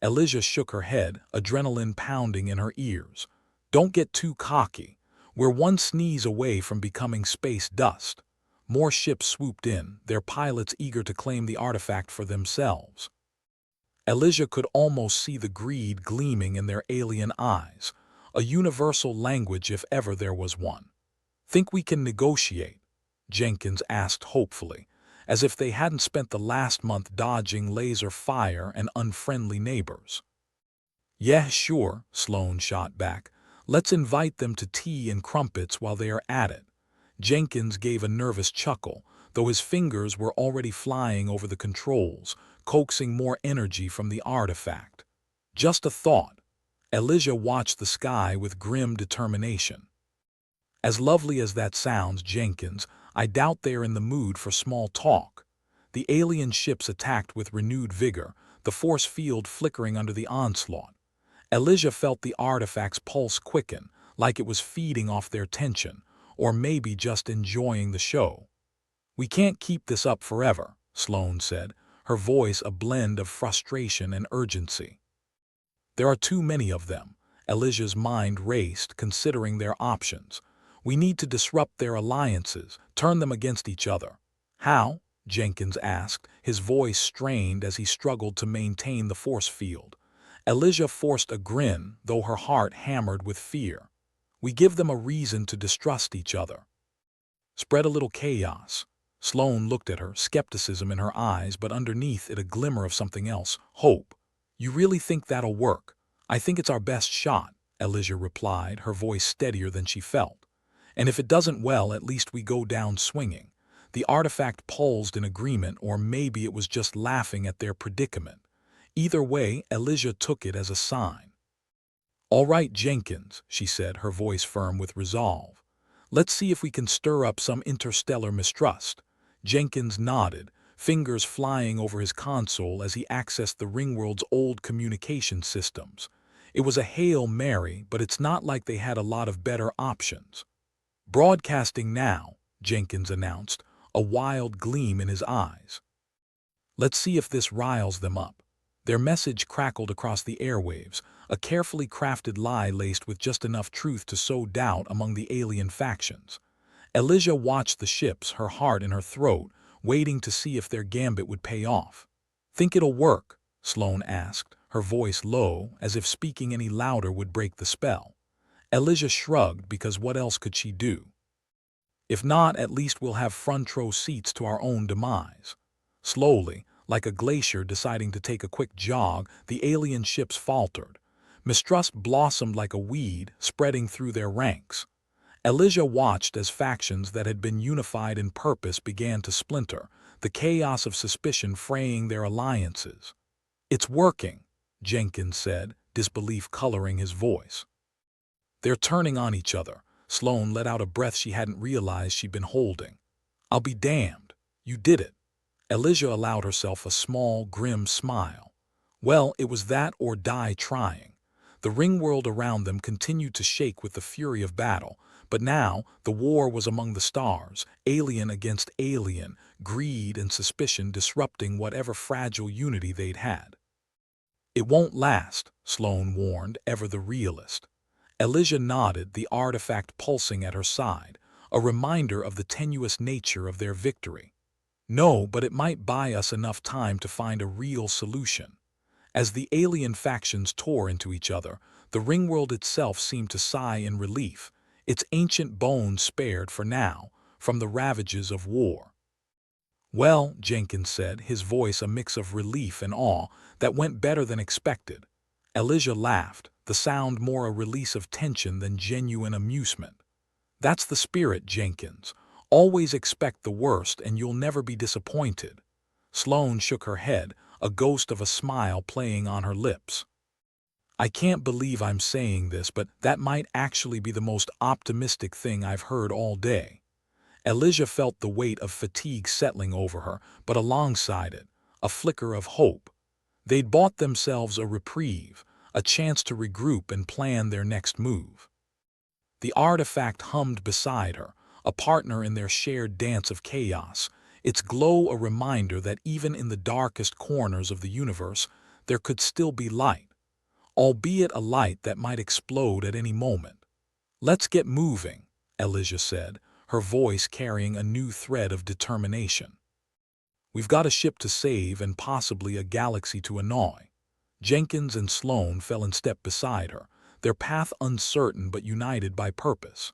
Elijah shook her head, adrenaline pounding in her ears. Don't get too cocky. We're one sneeze away from becoming space dust. More ships swooped in, their pilots eager to claim the artifact for themselves. Elijah could almost see the greed gleaming in their alien eyes, a universal language if ever there was one. Think we can negotiate? Jenkins asked hopefully, as if they hadn't spent the last month dodging laser fire and unfriendly neighbors. Yeah, sure, Sloane shot back. Let's invite them to tea and crumpets while they are at it. Jenkins gave a nervous chuckle, though his fingers were already flying over the controls, coaxing more energy from the artifact. Just a thought. Elijah watched the sky with grim determination. As lovely as that sounds, Jenkins, I doubt they are in the mood for small talk. The alien ships attacked with renewed vigor, the force field flickering under the onslaught. Elijah felt the artifact's pulse quicken, like it was feeding off their tension, or maybe just enjoying the show. We can't keep this up forever, Sloane said, her voice a blend of frustration and urgency. There are too many of them. Elijah's mind raced, considering their options. We need to disrupt their alliances, turn them against each other. How? Jenkins asked, his voice strained as he struggled to maintain the force field. Elijah forced a grin, though her heart hammered with fear. We give them a reason to distrust each other. Spread a little chaos. Sloane looked at her, skepticism in her eyes, but underneath it a glimmer of something else, hope. You really think that'll work? I think it's our best shot, Elijah replied, her voice steadier than she felt. And if it doesn't, well, at least we go down swinging. The artifact pulsed in agreement, or maybe it was just laughing at their predicament. Either way, Elijah took it as a sign. All right, Jenkins, she said, her voice firm with resolve. Let's see if we can stir up some interstellar mistrust. Jenkins nodded, fingers flying over his console as he accessed the Ringworld's old communication systems. It was a Hail Mary, but it's not like they had a lot of better options. "Broadcasting now," Jenkins announced, a wild gleam in his eyes. "Let's see if this riles them up." Their message crackled across the airwaves, a carefully crafted lie laced with just enough truth to sow doubt among the alien factions. Elijah watched the ships, her heart in her throat, waiting to see if their gambit would pay off. "Think it'll work?" Sloane asked, her voice low, as if speaking any louder would break the spell. Elijah shrugged, because what else could she do? "If not, at least we'll have front row seats to our own demise." Slowly, like a glacier deciding to take a quick jog, the alien ships faltered. Mistrust blossomed like a weed, spreading through their ranks. Elijah watched as factions that had been unified in purpose began to splinter, the chaos of suspicion fraying their alliances. "It's working," Jenkins said, disbelief coloring his voice. "They're turning on each other." Sloane let out a breath she hadn't realized she'd been holding. "I'll be damned. You did it." Elijah allowed herself a small, grim smile. Well, it was that or die trying. The ring world around them continued to shake with the fury of battle, but now the war was among the stars, alien against alien, greed and suspicion disrupting whatever fragile unity they'd had. "It won't last," Sloane warned, ever the realist. Elijah nodded, the artifact pulsing at her side, a reminder of the tenuous nature of their victory. "No, but it might buy us enough time to find a real solution." As the alien factions tore into each other, the ringworld itself seemed to sigh in relief, its ancient bones spared for now from the ravages of war. "Well," Jenkins said, his voice a mix of relief and awe, "that went better than expected." Elijah laughed, the sound more a release of tension than genuine amusement. "That's the spirit, Jenkins. Always expect the worst and you'll never be disappointed." Sloane shook her head, a ghost of a smile playing on her lips. "I can't believe I'm saying this, but that might actually be the most optimistic thing I've heard all day." Elijah felt the weight of fatigue settling over her, but alongside it, a flicker of hope. They'd bought themselves a reprieve, a chance to regroup and plan their next move. The artifact hummed beside her, a partner in their shared dance of chaos, its glow a reminder that even in the darkest corners of the universe, there could still be light, albeit a light that might explode at any moment. "Let's get moving," Elijah said, her voice carrying a new thread of determination. "We've got a ship to save and possibly a galaxy to annoy." Jenkins and Sloane fell in step beside her, their path uncertain but united by purpose.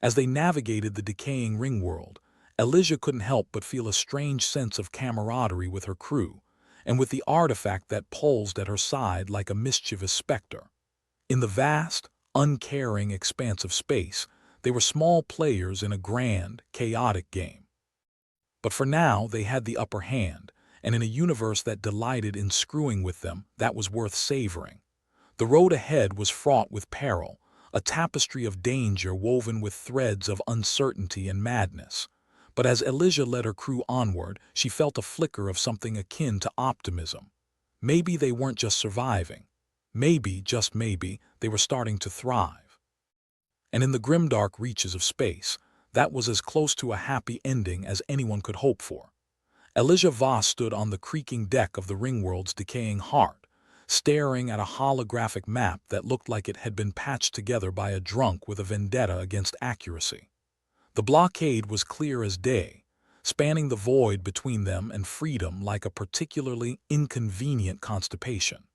As they navigated the decaying ringworld, Elijah couldn't help but feel a strange sense of camaraderie with her crew, and with the artifact that pulsed at her side like a mischievous specter. In the vast, uncaring expanse of space, they were small players in a grand, chaotic game. But for now they had the upper hand, and in a universe that delighted in screwing with them, that was worth savoring. The road ahead was fraught with peril, a tapestry of danger woven with threads of uncertainty and madness. But as Elijah led her crew onward, she felt a flicker of something akin to optimism. Maybe they weren't just surviving. Maybe, just maybe, they were starting to thrive. And in the grimdark reaches of space, that was as close to a happy ending as anyone could hope for. Elijah Voss stood on the creaking deck of the ringworld's decaying heart, staring at a holographic map that looked like it had been patched together by a drunk with a vendetta against accuracy. The blockade was clear as day, spanning the void between them and freedom like a particularly inconvenient constipation.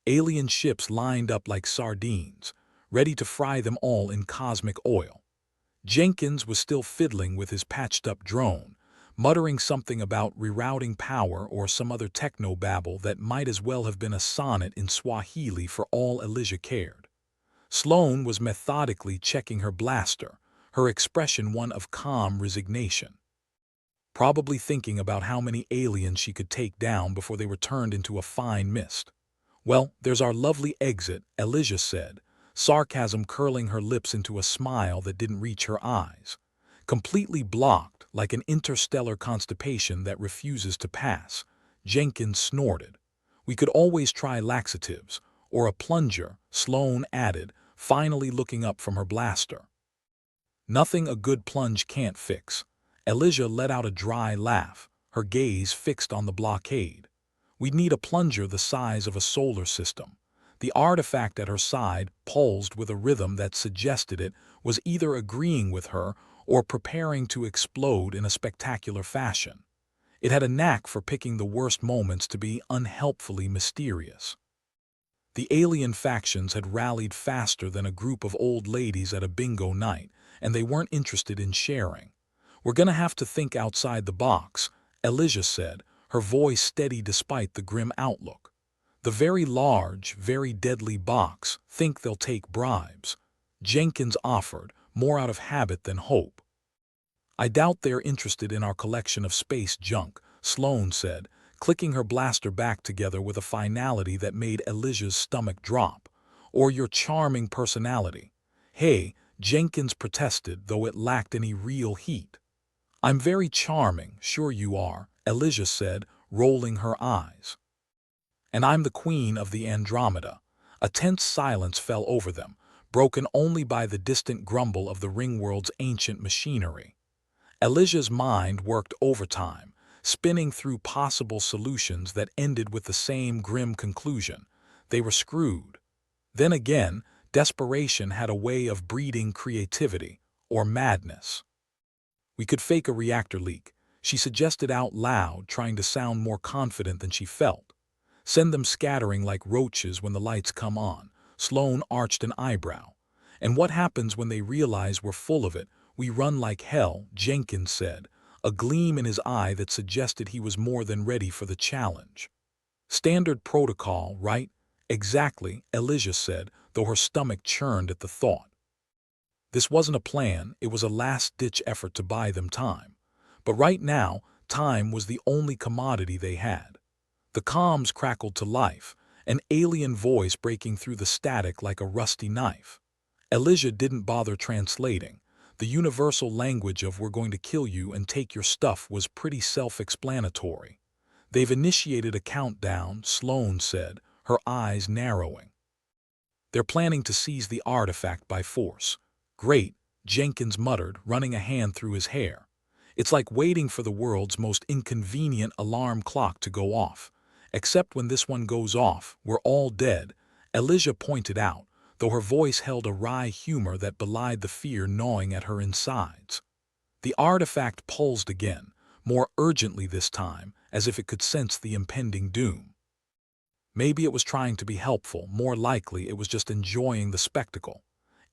Alien ships lined up like sardines, ready to fry them all in cosmic oil. Jenkins was still fiddling with his patched-up drone, muttering something about rerouting power or some other techno-babble that might as well have been a sonnet in Swahili for all Elijah cared. Sloane was methodically checking her blaster, her expression one of calm resignation. Probably thinking about how many aliens she could take down before they were turned into a fine mist. "Well, there's our lovely exit," Elijah said, sarcasm curling her lips into a smile that didn't reach her eyes. Completely blocked, like an interstellar constipation that refuses to pass, Jenkins snorted. "We could always try laxatives, or a plunger," Sloane added, finally looking up from her blaster. Nothing a good plunge can't fix. Elijah let out a dry laugh, her gaze fixed on the blockade. We'd need a plunger the size of a solar system. The artifact at her side pulsed with a rhythm that suggested it was either agreeing with her or preparing to explode in a spectacular fashion. It had a knack for picking the worst moments to be unhelpfully mysterious. The alien factions had rallied faster than a group of old ladies at a bingo night, and they weren't interested in sharing. "We're gonna have to think outside the box," Elijah said, her voice steady despite the grim outlook. "The very large, very deadly box think they'll take bribes," Jenkins offered, more out of habit than hope. "I doubt they're interested in our collection of space junk," Sloane said, clicking her blaster back together with a finality that made Elijah's stomach drop. "Or your charming personality." "Hey," Jenkins protested, though it lacked any real heat. "I'm very charming, sure you are," Elijah said, rolling her eyes. "And I'm the queen of the Andromeda." A tense silence fell over them, broken only by the distant grumble of the Ringworld's ancient machinery. Elijah's mind worked overtime, spinning through possible solutions that ended with the same grim conclusion. They were screwed. Then again, desperation had a way of breeding creativity, or madness. "We could fake a reactor leak," she suggested out loud, trying to sound more confident than she felt. "Send them scattering like roaches when the lights come on." Sloane arched an eyebrow. "And what happens when they realize we're full of it? We run like hell," Jenkins said, a gleam in his eye that suggested he was more than ready for the challenge. "Standard protocol, right?" "Exactly," Elijah said, though her stomach churned at the thought. This wasn't a plan, it was a last-ditch effort to buy them time. But right now, time was the only commodity they had. The comms crackled to life, an alien voice breaking through the static like a rusty knife. Elijah didn't bother translating. The universal language of "we're going to kill you and take your stuff" was pretty self-explanatory. "They've initiated a countdown," Sloane said, her eyes narrowing. "They're planning to seize the artifact by force." "Great," Jenkins muttered, running a hand through his hair. "It's like waiting for the world's most inconvenient alarm clock to go off. Except when this one goes off, we're all dead," Elijah pointed out, though her voice held a wry humor that belied the fear gnawing at her insides. The artifact pulsed again, more urgently this time, as if it could sense the impending doom. Maybe it was trying to be helpful, more likely it was just enjoying the spectacle.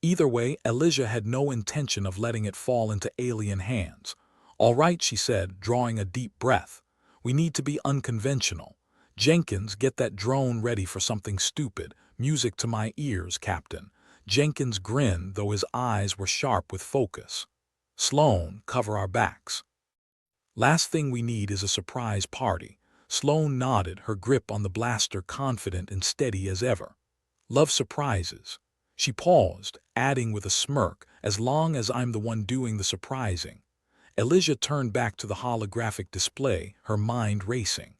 Either way, Elijah had no intention of letting it fall into alien hands. "All right," she said, drawing a deep breath. "We need to be unconventional. Jenkins, get that drone ready for something stupid. Music to my ears, Captain." Jenkins grinned, though his eyes were sharp with focus. "Sloane, cover our backs. Last thing we need is a surprise party." Sloane nodded, her grip on the blaster confident and steady as ever. "Love surprises." She paused, adding with a smirk, "as long as I'm the one doing the surprising." Elijah turned back to the holographic display, her mind racing.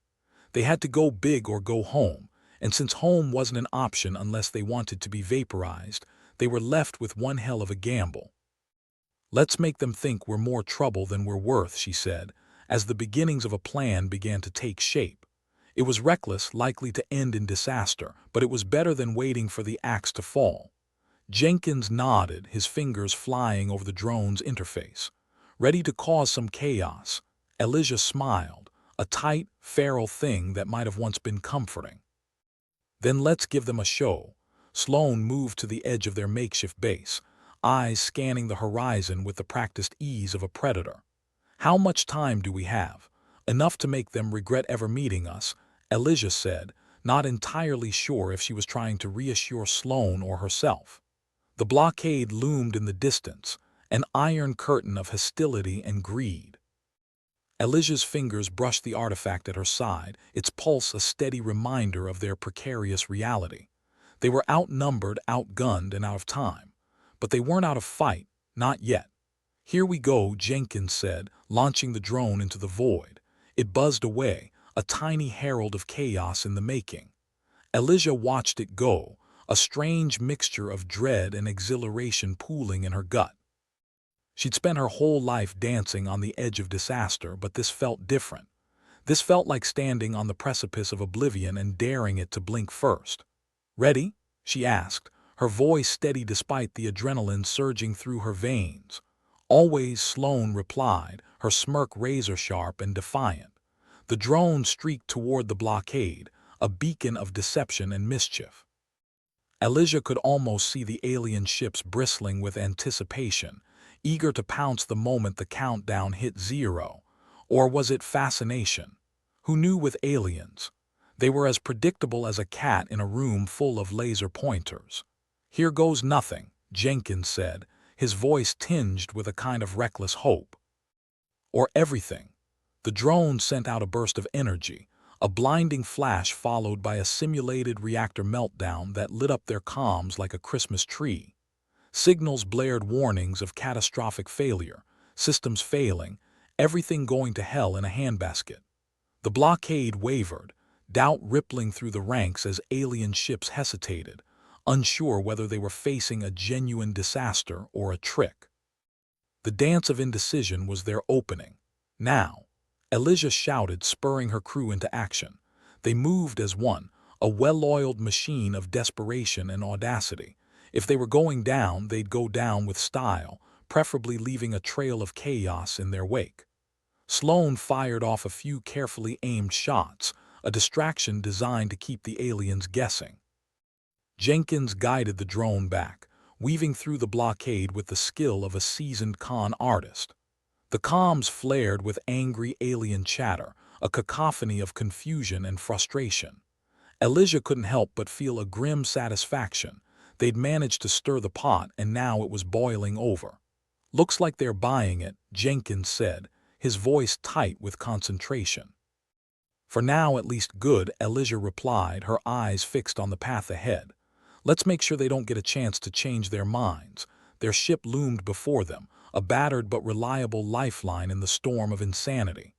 They had to go big or go home, and since home wasn't an option unless they wanted to be vaporized, they were left with one hell of a gamble. "Let's make them think we're more trouble than we're worth," she said, as the beginnings of a plan began to take shape. It was reckless, likely to end in disaster, but it was better than waiting for the axe to fall. Jenkins nodded, his fingers flying over the drone's interface. "Ready to cause some chaos." Elijah smiled, a tight, feral thing that might have once been comforting. "Then let's give them a show." Sloane moved to the edge of their makeshift base, eyes scanning the horizon with the practiced ease of a predator. "How much time do we have?" "Enough to make them regret ever meeting us," Elijah said, not entirely sure if she was trying to reassure Sloane or herself. The blockade loomed in the distance, an iron curtain of hostility and greed. Elijah's fingers brushed the artifact at her side, its pulse a steady reminder of their precarious reality. They were outnumbered, outgunned, and out of time. But they weren't out of fight, not yet. "Here we go," Jenkins said, launching the drone into the void. It buzzed away, a tiny herald of chaos in the making. Elijah watched it go, a strange mixture of dread and exhilaration pooling in her gut. She'd spent her whole life dancing on the edge of disaster, but this felt different. This felt like standing on the precipice of oblivion and daring it to blink first. "Ready?" she asked, her voice steady despite the adrenaline surging through her veins. "Always," Sloane replied, her smirk razor-sharp and defiant. The drone streaked toward the blockade, a beacon of deception and mischief. Elijah could almost see the alien ships bristling with anticipation, eager to pounce the moment the countdown hit 0. Or was it fascination? Who knew with aliens? They were as predictable as a cat in a room full of laser pointers. "Here goes nothing," Jenkins said, his voice tinged with a kind of reckless hope. "Or everything." The drone sent out a burst of energy, a blinding flash followed by a simulated reactor meltdown that lit up their comms like a Christmas tree. Signals blared warnings of catastrophic failure, systems failing, everything going to hell in a handbasket. The blockade wavered, doubt rippling through the ranks as alien ships hesitated, unsure whether they were facing a genuine disaster or a trick. The dance of indecision was their opening. "Now!" Elijah shouted, spurring her crew into action. They moved as one, a well-oiled machine of desperation and audacity. If they were going down, they'd go down with style, preferably leaving a trail of chaos in their wake. Sloane fired off a few carefully aimed shots, a distraction designed to keep the aliens guessing. Jenkins guided the drone back, weaving through the blockade with the skill of a seasoned con artist. The comms flared with angry alien chatter, a cacophony of confusion and frustration. Elijah couldn't help but feel a grim satisfaction. They'd managed to stir the pot, and now it was boiling over. "Looks like they're buying it," Jenkins said, his voice tight with concentration. "For now, at least good," Elijah replied, her eyes fixed on the path ahead. "Let's make sure they don't get a chance to change their minds." Their ship loomed before them, a battered but reliable lifeline in the storm of insanity.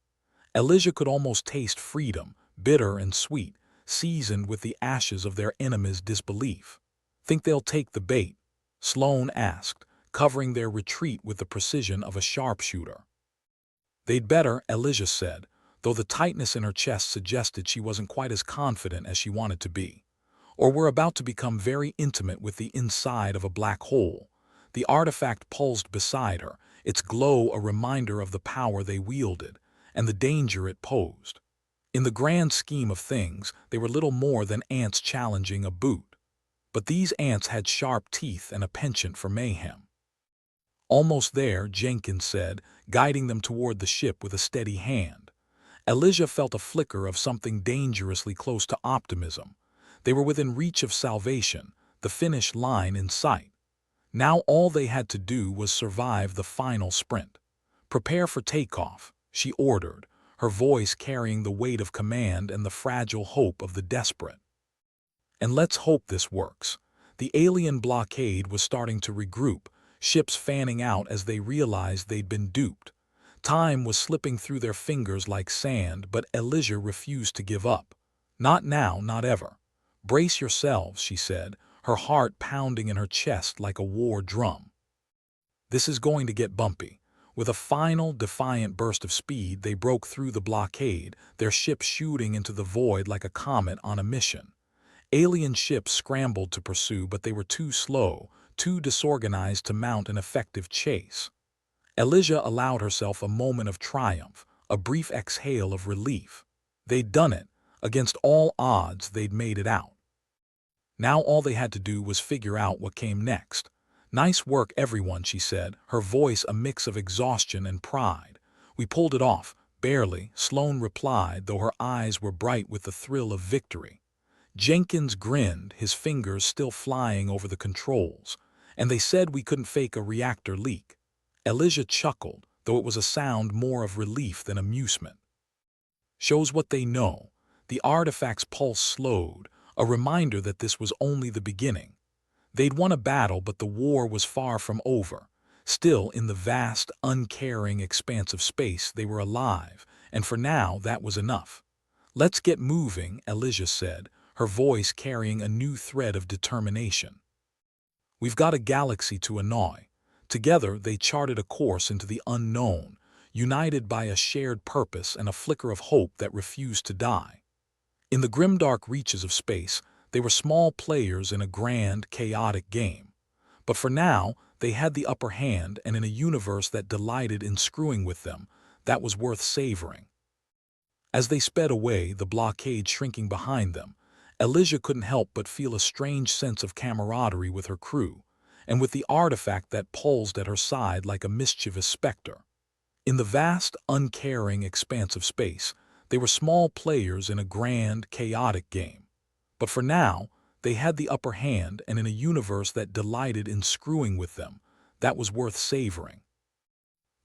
Elijah could almost taste freedom, bitter and sweet, seasoned with the ashes of their enemies' disbelief. "Think they'll take the bait?" Sloane asked, covering their retreat with the precision of a sharpshooter. "They'd better," Elijah said, though the tightness in her chest suggested she wasn't quite as confident as she wanted to be. "Or we're about to become very intimate with the inside of a black hole." The artifact pulsed beside her, its glow a reminder of the power they wielded, and the danger it posed. In the grand scheme of things, they were little more than ants challenging a boot. But these ants had sharp teeth and a penchant for mayhem. "Almost there," Jenkins said, guiding them toward the ship with a steady hand. Elijah felt a flicker of something dangerously close to optimism. They were within reach of salvation, the finish line in sight. Now all they had to do was survive the final sprint. "Prepare for takeoff," she ordered, her voice carrying the weight of command and the fragile hope of the desperate. "And let's hope this works." The alien blockade was starting to regroup, ships fanning out as they realized they'd been duped. Time was slipping through their fingers like sand, but Elijah refused to give up. "Not now, not ever." "Brace yourselves," she said, her heart pounding in her chest like a war drum. "This is going to get bumpy." With a final, defiant burst of speed, they broke through the blockade, their ship shooting into the void like a comet on a mission. Alien ships scrambled to pursue, but they were too slow, too disorganized to mount an effective chase. Elijah allowed herself a moment of triumph, a brief exhale of relief. They'd done it. Against all odds, they'd made it out. Now all they had to do was figure out what came next. "Nice work, everyone," she said, her voice a mix of exhaustion and pride. "We pulled it off, barely," Sloane replied, though her eyes were bright with the thrill of victory. Jenkins grinned, his fingers still flying over the controls. "And they said we couldn't fake a reactor leak." Elijah chuckled, though it was a sound more of relief than amusement. "Shows what they know." The artifact's pulse slowed, a reminder that this was only the beginning. They'd won a battle, but the war was far from over. Still, in the vast, uncaring expanse of space, they were alive, and for now that was enough. "Let's get moving," Elijah said, her voice carrying a new thread of determination. "We've got a galaxy to annoy." Together, they charted a course into the unknown, united by a shared purpose and a flicker of hope that refused to die. In the grimdark reaches of space, they were small players in a grand, chaotic game. But for now, they had the upper hand, and in a universe that delighted in screwing with them, that was worth savoring. As they sped away, the blockade shrinking behind them, Elijah couldn't help but feel a strange sense of camaraderie with her crew, and with the artifact that pulsed at her side like a mischievous specter. In the vast, uncaring expanse of space, they were small players in a grand, chaotic game. But for now, they had the upper hand, and in a universe that delighted in screwing with them, that was worth savoring.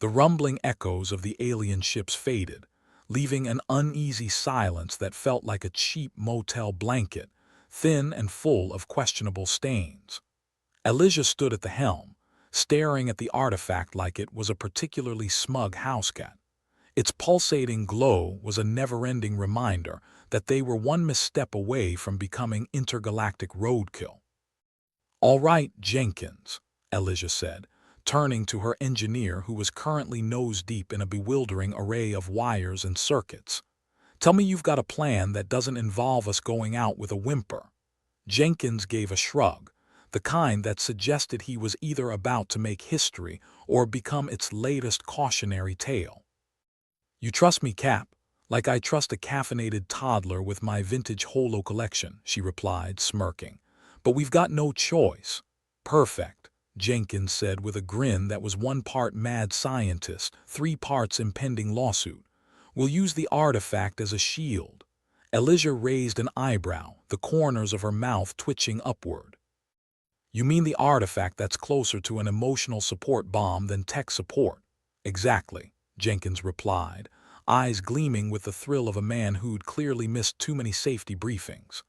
The rumbling echoes of the alien ships faded, leaving an uneasy silence that felt like a cheap motel blanket, thin and full of questionable stains. Elijah stood at the helm, staring at the artifact like it was a particularly smug housecat. Its pulsating glow was a never-ending reminder that they were one misstep away from becoming intergalactic roadkill. "All right, Jenkins," Elijah said, turning to her engineer who was currently nose-deep in a bewildering array of wires and circuits. "Tell me you've got a plan that doesn't involve us going out with a whimper." Jenkins gave a shrug, the kind that suggested he was either about to make history or become its latest cautionary tale. "You trust me, Cap, like I trust a caffeinated toddler with my vintage holo collection," she replied, smirking. "But we've got no choice." "Perfect," Jenkins said with a grin that was 1 part mad scientist, 3 parts impending lawsuit. "We'll use the artifact as a shield." Elijah raised an eyebrow, the corners of her mouth twitching upward. "You mean the artifact that's closer to an emotional support bomb than tech support?" "Exactly," Jenkins replied, eyes gleaming with the thrill of a man who'd clearly missed too many safety briefings.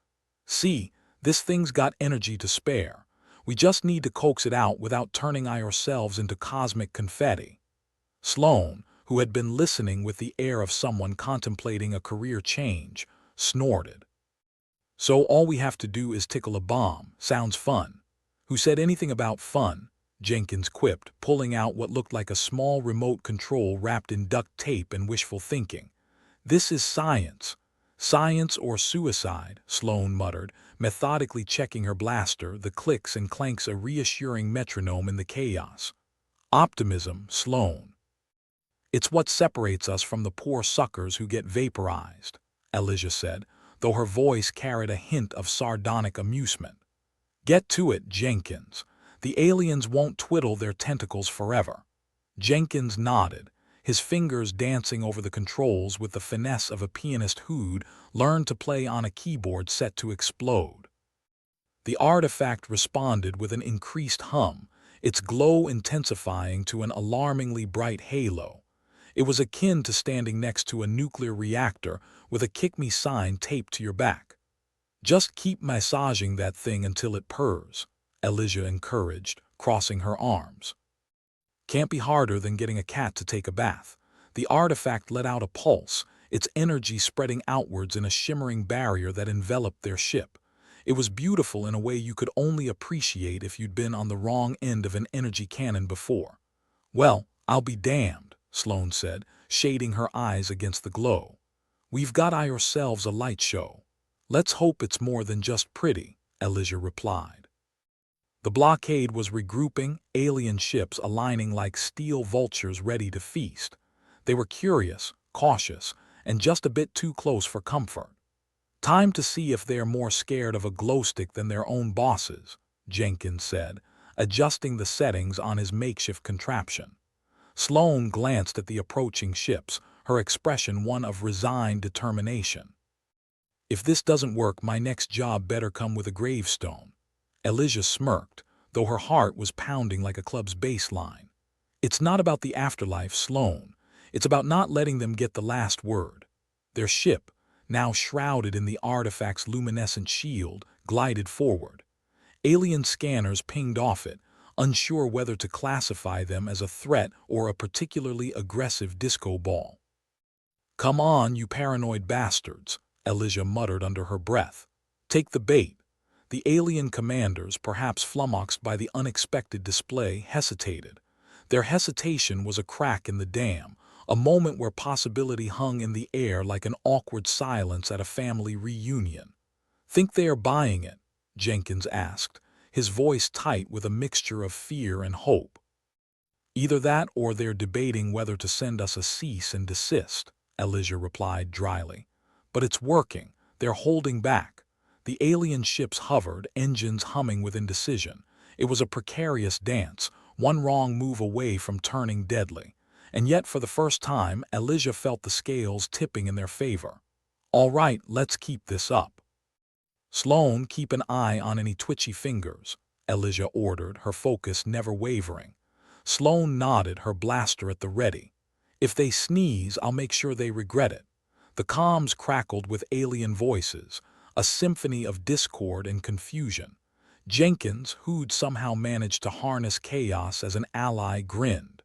"See, this thing's got energy to spare. We just need to coax it out without turning ourselves into cosmic confetti." Sloane, who had been listening with the air of someone contemplating a career change, snorted. "So all we have to do is tickle a bomb. Sounds fun." "Who said anything about fun?" Jenkins quipped, pulling out what looked like a small remote control wrapped in duct tape and wishful thinking. "This is science." "Science or suicide," Sloane muttered, methodically checking her blaster, the clicks and clanks a reassuring metronome in the chaos. "Optimism, Sloane. It's what separates us from the poor suckers who get vaporized," Elijah said, though her voice carried a hint of sardonic amusement. "Get to it, Jenkins. The aliens won't twiddle their tentacles forever." Jenkins nodded, his fingers dancing over the controls with the finesse of a pianist who'd learned to play on a keyboard set to explode. The artifact responded with an increased hum, its glow intensifying to an alarmingly bright halo. It was akin to standing next to a nuclear reactor with a kick-me sign taped to your back. "Just keep massaging that thing until it purrs," Elijah encouraged, crossing her arms. "Can't be harder than getting a cat to take a bath." The artifact let out a pulse, its energy spreading outwards in a shimmering barrier that enveloped their ship. It was beautiful in a way you could only appreciate if you'd been on the wrong end of an energy cannon before. "Well, I'll be damned," Sloane said, shading her eyes against the glow. "We've got ourselves a light show." "Let's hope it's more than just pretty," Elijah replied. The blockade was regrouping, alien ships aligning like steel vultures ready to feast. They were curious, cautious, and just a bit too close for comfort. "Time to see if they're more scared of a glowstick than their own bosses," Jenkins said, adjusting the settings on his makeshift contraption. Sloane glanced at the approaching ships, her expression one of resigned determination. "If this doesn't work, my next job better come with a gravestone." Elijah smirked, though her heart was pounding like a club's bass line. "It's not about the afterlife, Sloane. It's about not letting them get the last word." Their ship, now shrouded in the artifact's luminescent shield, glided forward. Alien scanners pinged off it, unsure whether to classify them as a threat or a particularly aggressive disco ball. "Come on, you paranoid bastards," Elijah muttered under her breath. "Take the bait." The alien commanders, perhaps flummoxed by the unexpected display, hesitated, Their hesitation was a crack in the dam, a moment where possibility hung in the air like an awkward silence at a family reunion. "Think they are buying it?" Jenkins asked, his voice tight with a mixture of fear and hope. "Either that or they're debating whether to send us a cease and desist," Elijah replied dryly. "But it's working. They're holding back." The alien ships hovered, engines humming with indecision. It was a precarious dance, one wrong move away from turning deadly. And yet, for the first time, Elijah felt the scales tipping in their favor. "All right, let's keep this up." "Sloan, keep an eye on any twitchy fingers," Elijah ordered, her focus never wavering. Sloan nodded, her blaster at the ready. "If they sneeze, I'll make sure they regret it." The comms crackled with alien voices, a symphony of discord and confusion. Jenkins, who'd somehow managed to harness chaos as an ally, grinned.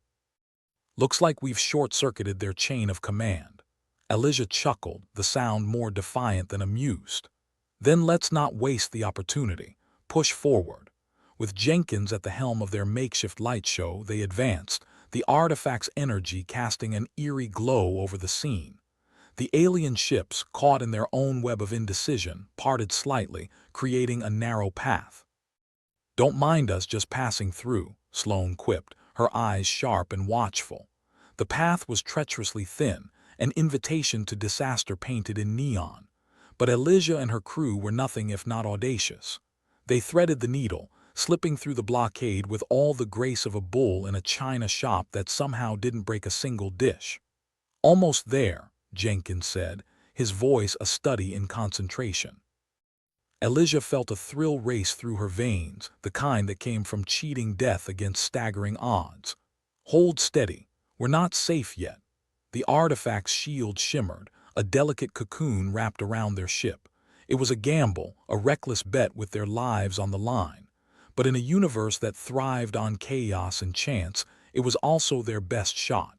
"Looks like we've short-circuited their chain of command." Elijah chuckled, the sound more defiant than amused. "Then let's not waste the opportunity. Push forward." With Jenkins at the helm of their makeshift light show, they advanced, the artifact's energy casting an eerie glow over the scene. The alien ships, caught in their own web of indecision, parted slightly, creating a narrow path. "Don't mind us just passing through," Sloan quipped, her eyes sharp and watchful. The path was treacherously thin, an invitation to disaster painted in neon. But Elijah and her crew were nothing if not audacious. They threaded the needle, slipping through the blockade with all the grace of a bull in a china shop that somehow didn't break a single dish. "Almost there," Jenkins said, his voice a study in concentration. Elijah felt a thrill race through her veins, the kind that came from cheating death against staggering odds. "Hold steady. We're not safe yet." The artifact's shield shimmered, a delicate cocoon wrapped around their ship. It was a gamble, a reckless bet with their lives on the line. But in a universe that thrived on chaos and chance, it was also their best shot.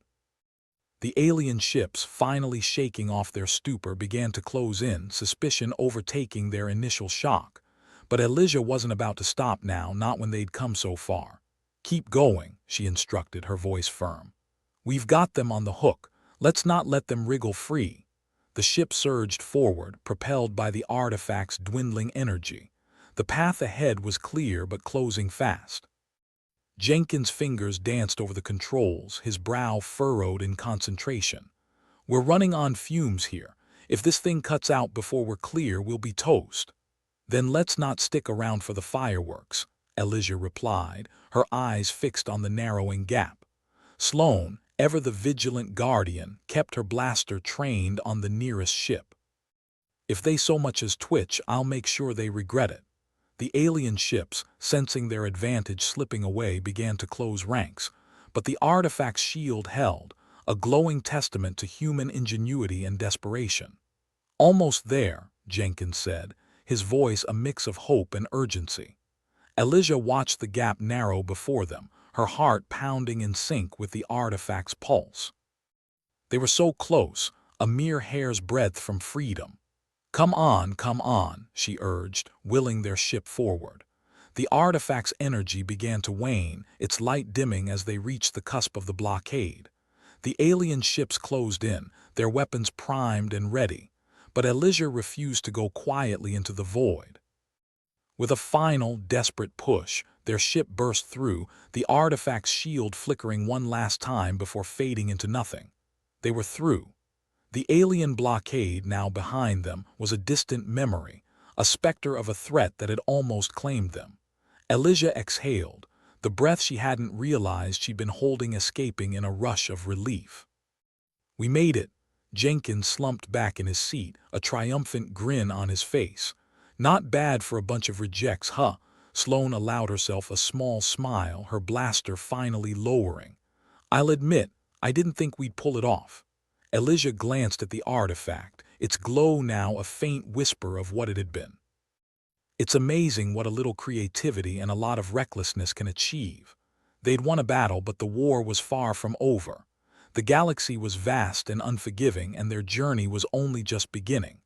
The alien ships, finally shaking off their stupor, began to close in, suspicion overtaking their initial shock. But Elijah wasn't about to stop now, not when they'd come so far. "Keep going," she instructed, her voice firm. "We've got them on the hook. Let's not let them wriggle free." The ship surged forward, propelled by the artifact's dwindling energy. The path ahead was clear but closing fast. Jenkins' fingers danced over the controls, his brow furrowed in concentration. "We're running on fumes here. If this thing cuts out before we're clear, we'll be toast." "Then let's not stick around for the fireworks," Elijah replied, her eyes fixed on the narrowing gap. Sloan, ever the vigilant guardian, kept her blaster trained on the nearest ship. "If they so much as twitch, I'll make sure they regret it." The alien ships, sensing their advantage slipping away, began to close ranks, but the artifact's shield held, a glowing testament to human ingenuity and desperation. "Almost there," Jenkins said, his voice a mix of hope and urgency. Elijah watched the gap narrow before them, her heart pounding in sync with the artifact's pulse. They were so close, a mere hair's breadth from freedom. Come on," she urged, willing their ship forward. The artifact's energy began to wane, its light dimming as they reached the cusp of the blockade. The alien ships closed in, their weapons primed and ready, but Elijah refused to go quietly into the void. With a final, desperate push, their ship burst through, the artifact's shield flickering one last time before fading into nothing. They were through. The alien blockade, now behind them, was a distant memory, a specter of a threat that had almost claimed them. Elijah exhaled, the breath she hadn't realized she'd been holding escaping in a rush of relief. "We made it." Jenkins slumped back in his seat, a triumphant grin on his face. "Not bad for a bunch of rejects, huh?" Sloan allowed herself a small smile, her blaster finally lowering. "I'll admit, I didn't think we'd pull it off." Elijah glanced at the artifact, its glow now a faint whisper of what it had been. "It's amazing what a little creativity and a lot of recklessness can achieve." They'd won a battle, but the war was far from over. The galaxy was vast and unforgiving, and their journey was only just beginning.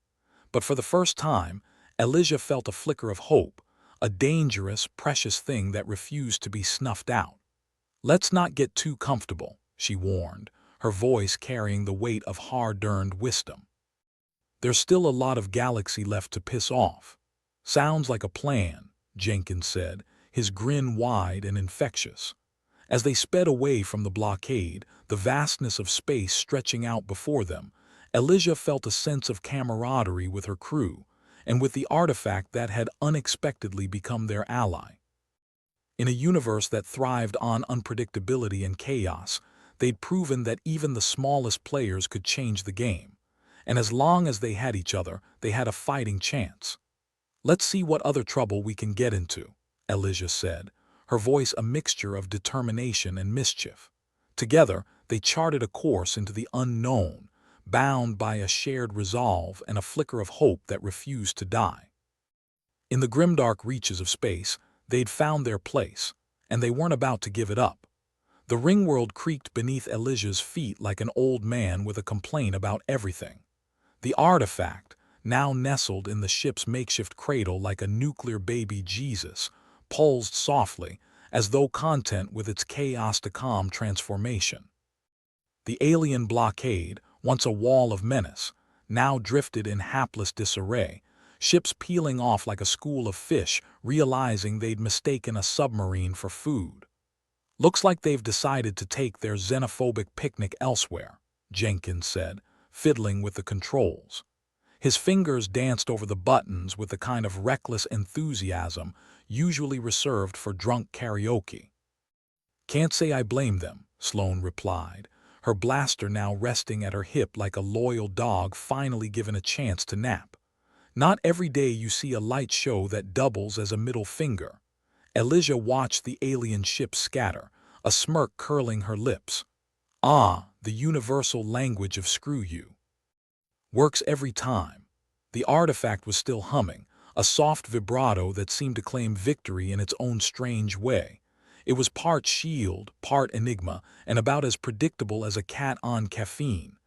But for the first time, Elijah felt a flicker of hope, a dangerous, precious thing that refused to be snuffed out. "Let's not get too comfortable," she warned, her voice carrying the weight of hard-earned wisdom. "There's still a lot of galaxy left to piss off." "Sounds like a plan," Jenkins said, his grin wide and infectious. As they sped away from the blockade, the vastness of space stretching out before them, Elijah felt a sense of camaraderie with her crew, and with the artifact that had unexpectedly become their ally. In a universe that thrived on unpredictability and chaos, they'd proven that even the smallest players could change the game, and as long as they had each other, they had a fighting chance. "Let's see what other trouble we can get into," Elijah said, her voice a mixture of determination and mischief. Together, they charted a course into the unknown, bound by a shared resolve and a flicker of hope that refused to die. In the grimdark reaches of space, they'd found their place, and they weren't about to give it up. The Ringworld creaked beneath Elijah's feet like an old man with a complaint about everything. The artifact, now nestled in the ship's makeshift cradle like a nuclear baby Jesus, pulsed softly, as though content with its chaos to calm transformation. The alien blockade, once a wall of menace, now drifted in hapless disarray, ships peeling off like a school of fish, realizing they'd mistaken a submarine for food. "Looks like they've decided to take their xenophobic picnic elsewhere," Jenkins said, fiddling with the controls. His fingers danced over the buttons with the kind of reckless enthusiasm usually reserved for drunk karaoke. "Can't say I blame them," Sloane replied, her blaster now resting at her hip like a loyal dog finally given a chance to nap. "Not every day you see a light show that doubles as a middle finger." Elijah watched the alien ship scatter, a smirk curling her lips. "Ah, the universal language of screw you. Works every time." The artifact was still humming, a soft vibrato that seemed to claim victory in its own strange way. It was part shield, part enigma, and about as predictable as a cat on caffeine.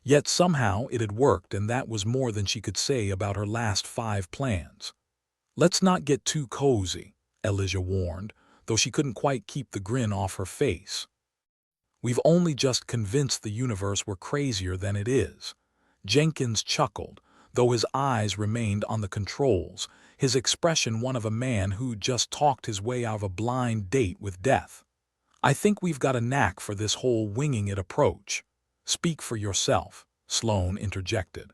Yet somehow it had worked, and that was more than she could say about her last 5 plans. "Let's not get too cozy," Elijah warned, though she couldn't quite keep the grin off her face. "We've only just convinced the universe we're crazier than it is." Jenkins chuckled, though his eyes remained on the controls, his expression one of a man who'd just talked his way out of a blind date with death. "I think we've got a knack for this whole winging it approach." "Speak for yourself," Sloane interjected.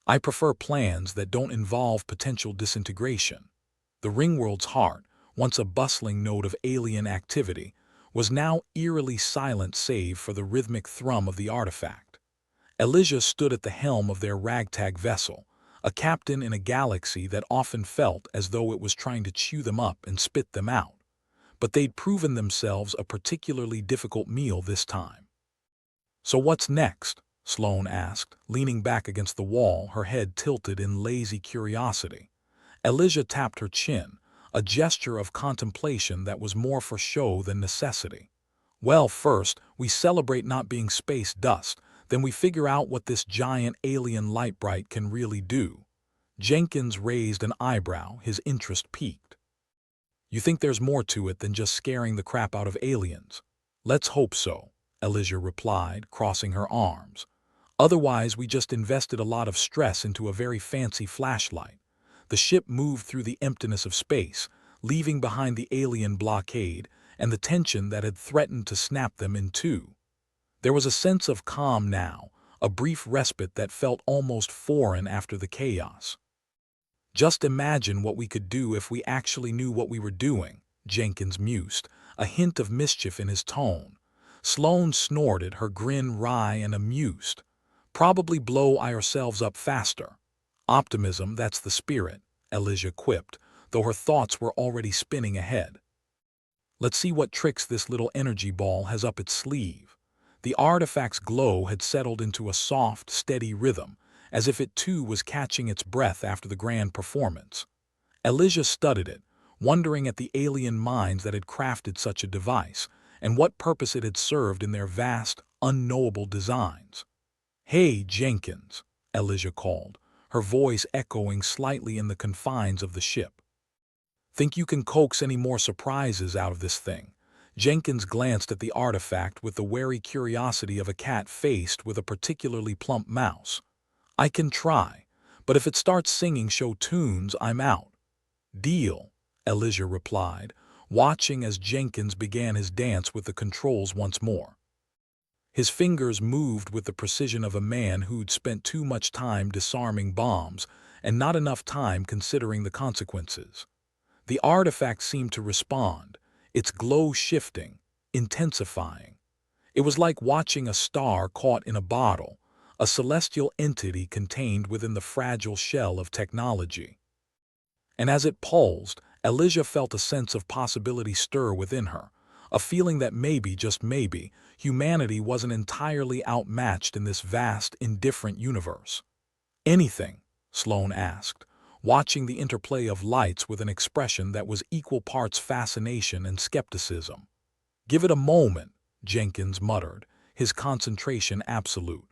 "I prefer plans that don't involve potential disintegration." The Ringworld's heart, once a bustling node of alien activity, was now eerily silent save for the rhythmic thrum of the artifact. Elijah stood at the helm of their ragtag vessel, a captain in a galaxy that often felt as though it was trying to chew them up and spit them out. But they'd proven themselves a particularly difficult meal this time. "So what's next?" Sloane asked, leaning back against the wall, her head tilted in lazy curiosity. Elijah tapped her chin, a gesture of contemplation that was more for show than necessity. "Well, first, we celebrate not being space dust, then we figure out what this giant alien lightbright can really do." Jenkins raised an eyebrow, his interest piqued. "You think there's more to it than just scaring the crap out of aliens?" "Let's hope so," Elijah replied, crossing her arms. "Otherwise, we just invested a lot of stress into a very fancy flashlight." The ship moved through the emptiness of space, leaving behind the alien blockade and the tension that had threatened to snap them in two. There was a sense of calm now, a brief respite that felt almost foreign after the chaos. "Just imagine what we could do if we actually knew what we were doing," Jenkins mused, a hint of mischief in his tone. Sloane snorted, her grin wry and amused. "Probably blow ourselves up faster." "Optimism, that's the spirit," Elijah quipped, though her thoughts were already spinning ahead. "Let's see what tricks this little energy ball has up its sleeve." The artifact's glow had settled into a soft, steady rhythm, as if it too was catching its breath after the grand performance. Elijah studied it, wondering at the alien minds that had crafted such a device, and what purpose it had served in their vast, unknowable designs. "Hey, Jenkins," Elijah called, her voice echoing slightly in the confines of the ship. "Think you can coax any more surprises out of this thing?" Jenkins glanced at the artifact with the wary curiosity of a cat faced with a particularly plump mouse. "I can try, but if it starts singing show tunes, I'm out." "Deal," Elijah replied, watching as Jenkins began his dance with the controls once more. His fingers moved with the precision of a man who'd spent too much time disarming bombs and not enough time considering the consequences. The artifact seemed to respond, its glow shifting, intensifying. It was like watching a star caught in a bottle, a celestial entity contained within the fragile shell of technology. And as it pulsed, Elijah felt a sense of possibility stir within her, a feeling that maybe, just maybe, humanity wasn't entirely outmatched in this vast, indifferent universe. "Anything?" Sloane asked, watching the interplay of lights with an expression that was equal parts fascination and skepticism. "Give it a moment," Jenkins muttered, his concentration absolute.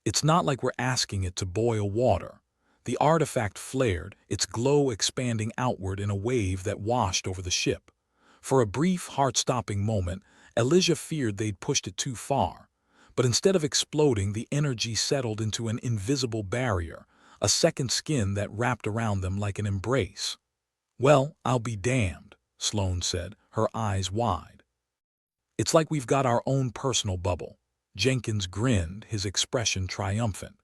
"It's not like we're asking it to boil water." The artifact flared, its glow expanding outward in a wave that washed over the ship. For a brief, heart-stopping moment, Elijah feared they'd pushed it too far. But instead of exploding, the energy settled into an invisible barrier, a second skin that wrapped around them like an embrace. "Well, I'll be damned," Sloane said, her eyes wide. "It's like we've got our own personal bubble." Jenkins grinned, his expression triumphant.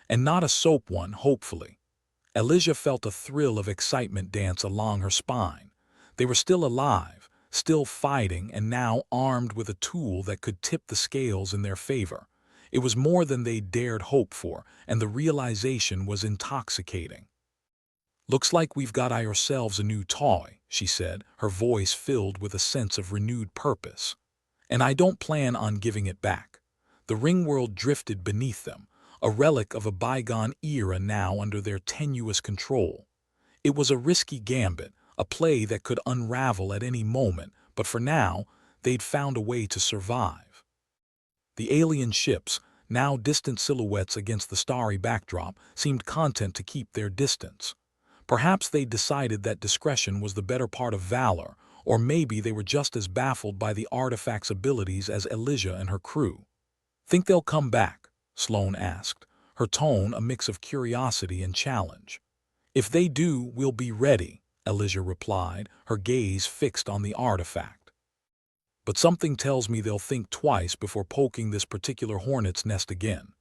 "And not a soap one, hopefully." Elijah felt a thrill of excitement dance along her spine. They were still alive, still fighting, and now armed with a tool that could tip the scales in their favor. It was more than they dared hope for, and the realization was intoxicating. "Looks like we've got ourselves a new toy," she said, her voice filled with a sense of renewed purpose. "And I don't plan on giving it back." The Ringworld drifted beneath them, a relic of a bygone era now under their tenuous control. It was a risky gambit, a play that could unravel at any moment, but for now, they'd found a way to survive. The alien ships, now distant silhouettes against the starry backdrop, seemed content to keep their distance. Perhaps they'd decided that discretion was the better part of valor, or maybe they were just as baffled by the artifact's abilities as Elijah and her crew. "Think they'll come back?" Sloane asked, her tone a mix of curiosity and challenge. "If they do, we'll be ready," Elijah replied, her gaze fixed on the artifact. "But something tells me they'll think twice before poking this particular hornet's nest again."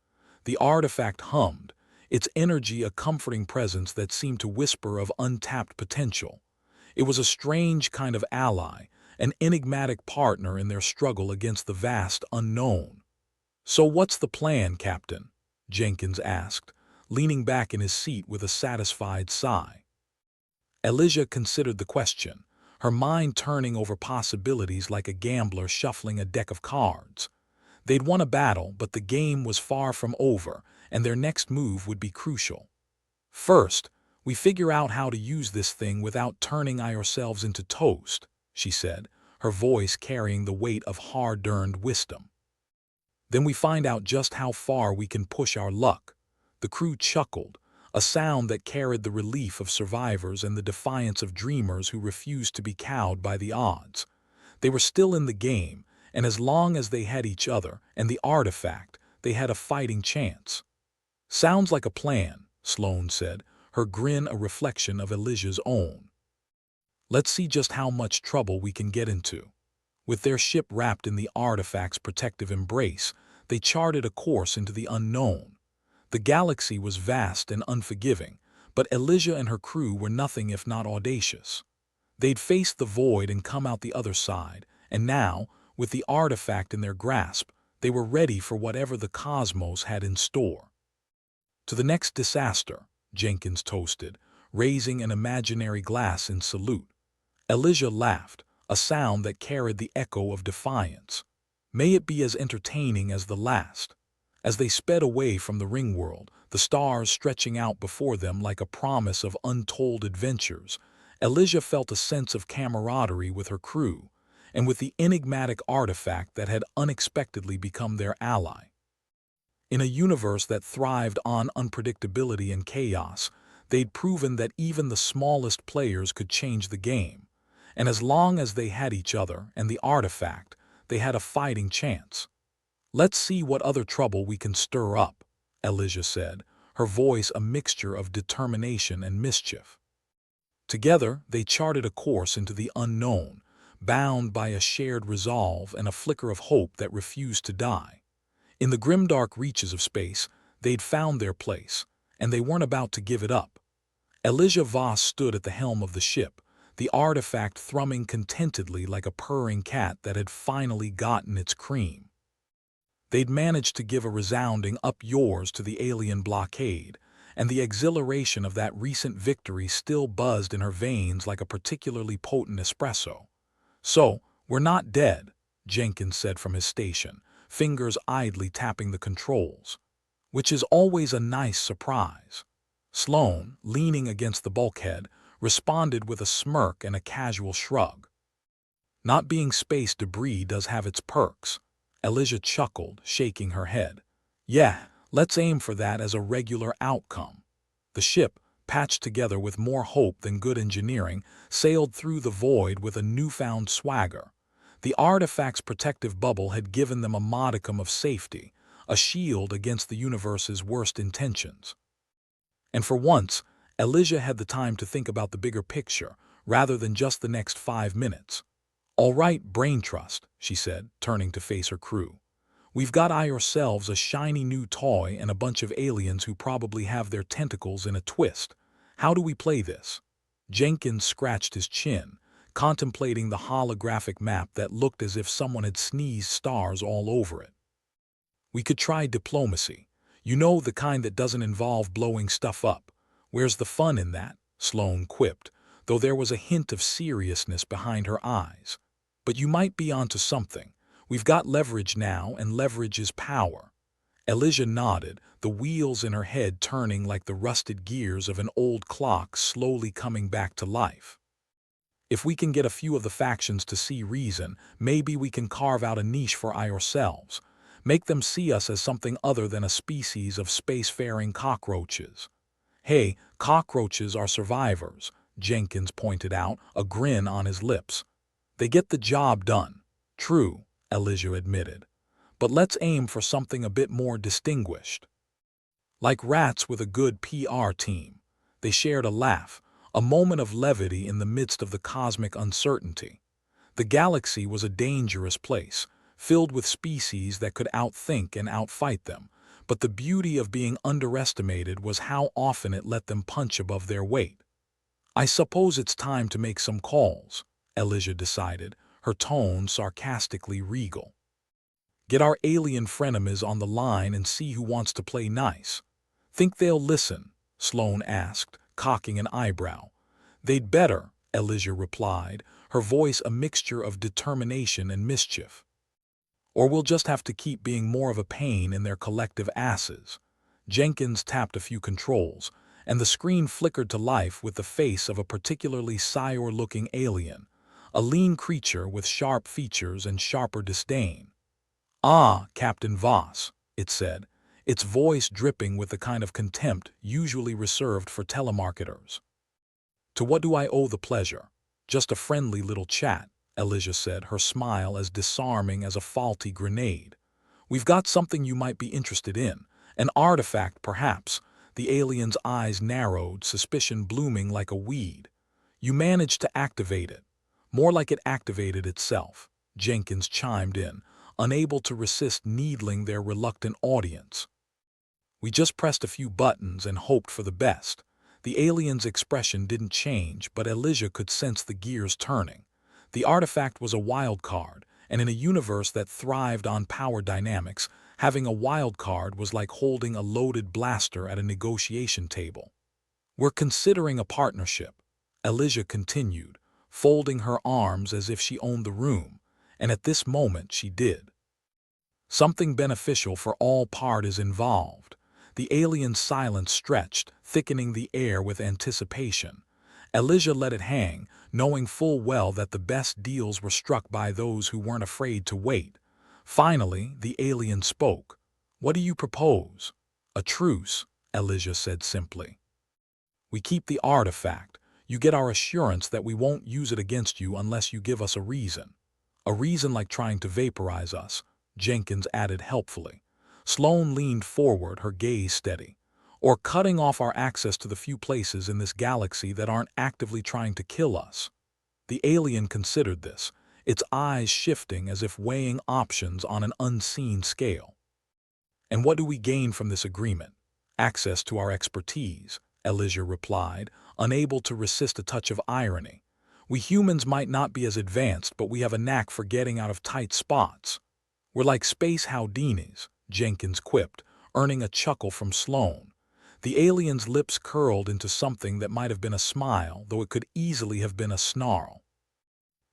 The artifact hummed, its energy a comforting presence that seemed to whisper of untapped potential. It was a strange kind of ally, an enigmatic partner in their struggle against the vast unknown. "So what's the plan, Captain?" Jenkins asked, leaning back in his seat with a satisfied sigh. Elijah considered the question, her mind turning over possibilities like a gambler shuffling a deck of cards. They'd won a battle, but the game was far from over, and their next move would be crucial. "First, we figure out how to use this thing without turning ourselves into toast," she said, her voice carrying the weight of hard-earned wisdom. "Then we find out just how far we can push our luck." The crew chuckled, a sound that carried the relief of survivors and the defiance of dreamers who refused to be cowed by the odds. They were still in the game, and as long as they had each other and the artifact, they had a fighting chance. "Sounds like a plan," Sloane said, her grin a reflection of Elijah's own. "Let's see just how much trouble we can get into." With their ship wrapped in the artifact's protective embrace, they charted a course into the unknown. The galaxy was vast and unforgiving, but Elijah and her crew were nothing if not audacious. They'd faced the void and come out the other side, and now, with the artifact in their grasp, they were ready for whatever the cosmos had in store. "To the next disaster," Jenkins toasted, raising an imaginary glass in salute. Elijah laughed, a sound that carried the echo of defiance. "May it be as entertaining as the last." As they sped away from the Ringworld, the stars stretching out before them like a promise of untold adventures, Elijah felt a sense of camaraderie with her crew, and with the enigmatic artifact that had unexpectedly become their ally. In a universe that thrived on unpredictability and chaos, they'd proven that even the smallest players could change the game. And as long as they had each other and the artifact, they had a fighting chance. "Let's see what other trouble we can stir up," Elijah said, her voice a mixture of determination and mischief. Together, they charted a course into the unknown, bound by a shared resolve and a flicker of hope that refused to die. In the grimdark reaches of space, they'd found their place, and they weren't about to give it up. Elijah Voss stood at the helm of the ship, the artifact thrumming contentedly like a purring cat that had finally gotten its cream. They'd managed to give a resounding "up yours" to the alien blockade, and the exhilaration of that recent victory still buzzed in her veins like a particularly potent espresso. "So, we're not dead," Jenkins said from his station, fingers idly tapping the controls. "Which is always a nice surprise." Sloane, leaning against the bulkhead, responded with a smirk and a casual shrug. "Not being space debris does have its perks." Elijah chuckled, shaking her head. "Yeah, let's aim for that as a regular outcome." The ship, patched together with more hope than good engineering, sailed through the void with a newfound swagger. The artifact's protective bubble had given them a modicum of safety, a shield against the universe's worst intentions. And for once, Elijah had the time to think about the bigger picture, rather than just the next 5 minutes. "All right, Brain Trust," she said, turning to face her crew. "We've got ourselves a shiny new toy and a bunch of aliens who probably have their tentacles in a twist. How do we play this?" Jenkins scratched his chin, contemplating the holographic map that looked as if someone had sneezed stars all over it. "We could try diplomacy. You know, the kind that doesn't involve blowing stuff up. Where's the fun in that?" Sloane quipped, though there was a hint of seriousness behind her eyes. "But you might be onto something. We've got leverage now, and leverage is power." Elijah nodded, the wheels in her head turning like the rusted gears of an old clock slowly coming back to life. "If we can get a few of the factions to see reason, maybe we can carve out a niche for ourselves. Make them see us as something other than a species of spacefaring cockroaches." "Hey, cockroaches are survivors," Jenkins pointed out, a grin on his lips. "They get the job done." "True," Elijah admitted. "But let's aim for something a bit more distinguished." Like rats with a good PR team. They shared a laugh, a moment of levity in the midst of the cosmic uncertainty. The galaxy was a dangerous place, filled with species that could outthink and outfight them, but the beauty of being underestimated was how often it let them punch above their weight. "I suppose it's time to make some calls," Elijah decided, her tone sarcastically regal. "Get our alien frenemies on the line and see who wants to play nice." "Think they'll listen?" Sloane asked, cocking an eyebrow. "They'd better," Elijah replied, her voice a mixture of determination and mischief. "Or we'll just have to keep being more of a pain in their collective asses." Jenkins tapped a few controls, and the screen flickered to life with the face of a particularly Scior-looking alien, a lean creature with sharp features and sharper disdain. "Ah, Captain Voss," it said, its voice dripping with the kind of contempt usually reserved for telemarketers. "To what do I owe the pleasure?" "Just a friendly little chat," Elijah said, her smile as disarming as a faulty grenade. "We've got something you might be interested in. An artifact, perhaps." The alien's eyes narrowed, suspicion blooming like a weed. "You managed to activate it." "More like it activated itself," Jenkins chimed in, unable to resist needling their reluctant audience. "We just pressed a few buttons and hoped for the best." The alien's expression didn't change, but Elijah could sense the gears turning. The artifact was a wild card, and in a universe that thrived on power dynamics, having a wild card was like holding a loaded blaster at a negotiation table. "We're considering a partnership," Elijah continued, folding her arms as if she owned the room, and at this moment she did. "Something beneficial for all parties involved." The alien's silence stretched, thickening the air with anticipation. Elijah let it hang, knowing full well that the best deals were struck by those who weren't afraid to wait. Finally, the alien spoke. "What do you propose?" "A truce," Elijah said simply. "We keep the artifact. You get our assurance that we won't use it against you unless you give us a reason. A reason like trying to vaporize us, Jenkins added helpfully. Sloane leaned forward, her gaze steady. Or cutting off our access to the few places in this galaxy that aren't actively trying to kill us. The alien considered this, its eyes shifting as if weighing options on an unseen scale. And what do we gain from this agreement? Access to our expertise, Elijah replied, unable to resist a touch of irony. We humans might not be as advanced, but we have a knack for getting out of tight spots. We're like space Houdinis, Jenkins quipped, earning a chuckle from Sloane. The alien's lips curled into something that might have been a smile, though it could easily have been a snarl.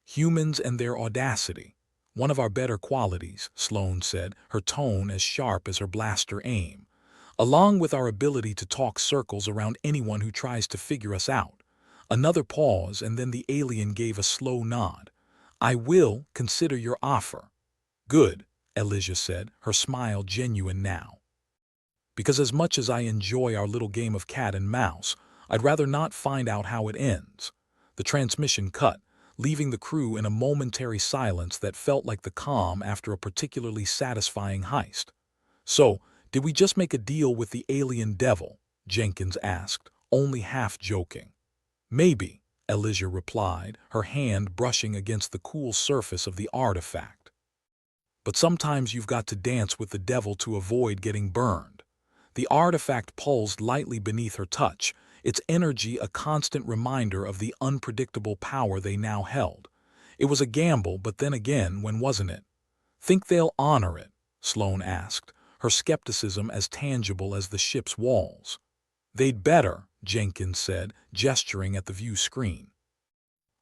Humans and their audacity. One of our better qualities, Sloane said, her tone as sharp as her blaster aim. Along with our ability to talk circles around anyone who tries to figure us out. Another pause, and then the alien gave a slow nod. I will consider your offer. Good, Elijah said, her smile genuine now. Because as much as I enjoy our little game of cat and mouse, I'd rather not find out how it ends. The transmission cut, leaving the crew in a momentary silence that felt like the calm after a particularly satisfying heist. So, did we just make a deal with the alien devil? Jenkins asked, only half joking. Maybe, Elijah replied, her hand brushing against the cool surface of the artifact. But sometimes you've got to dance with the devil to avoid getting burned. The artifact pulsed lightly beneath her touch, its energy a constant reminder of the unpredictable power they now held. It was a gamble, but then again, when wasn't it? Think they'll honor it? Sloane asked, her skepticism as tangible as the ship's walls. They'd better, Jenkins said, gesturing at the view screen.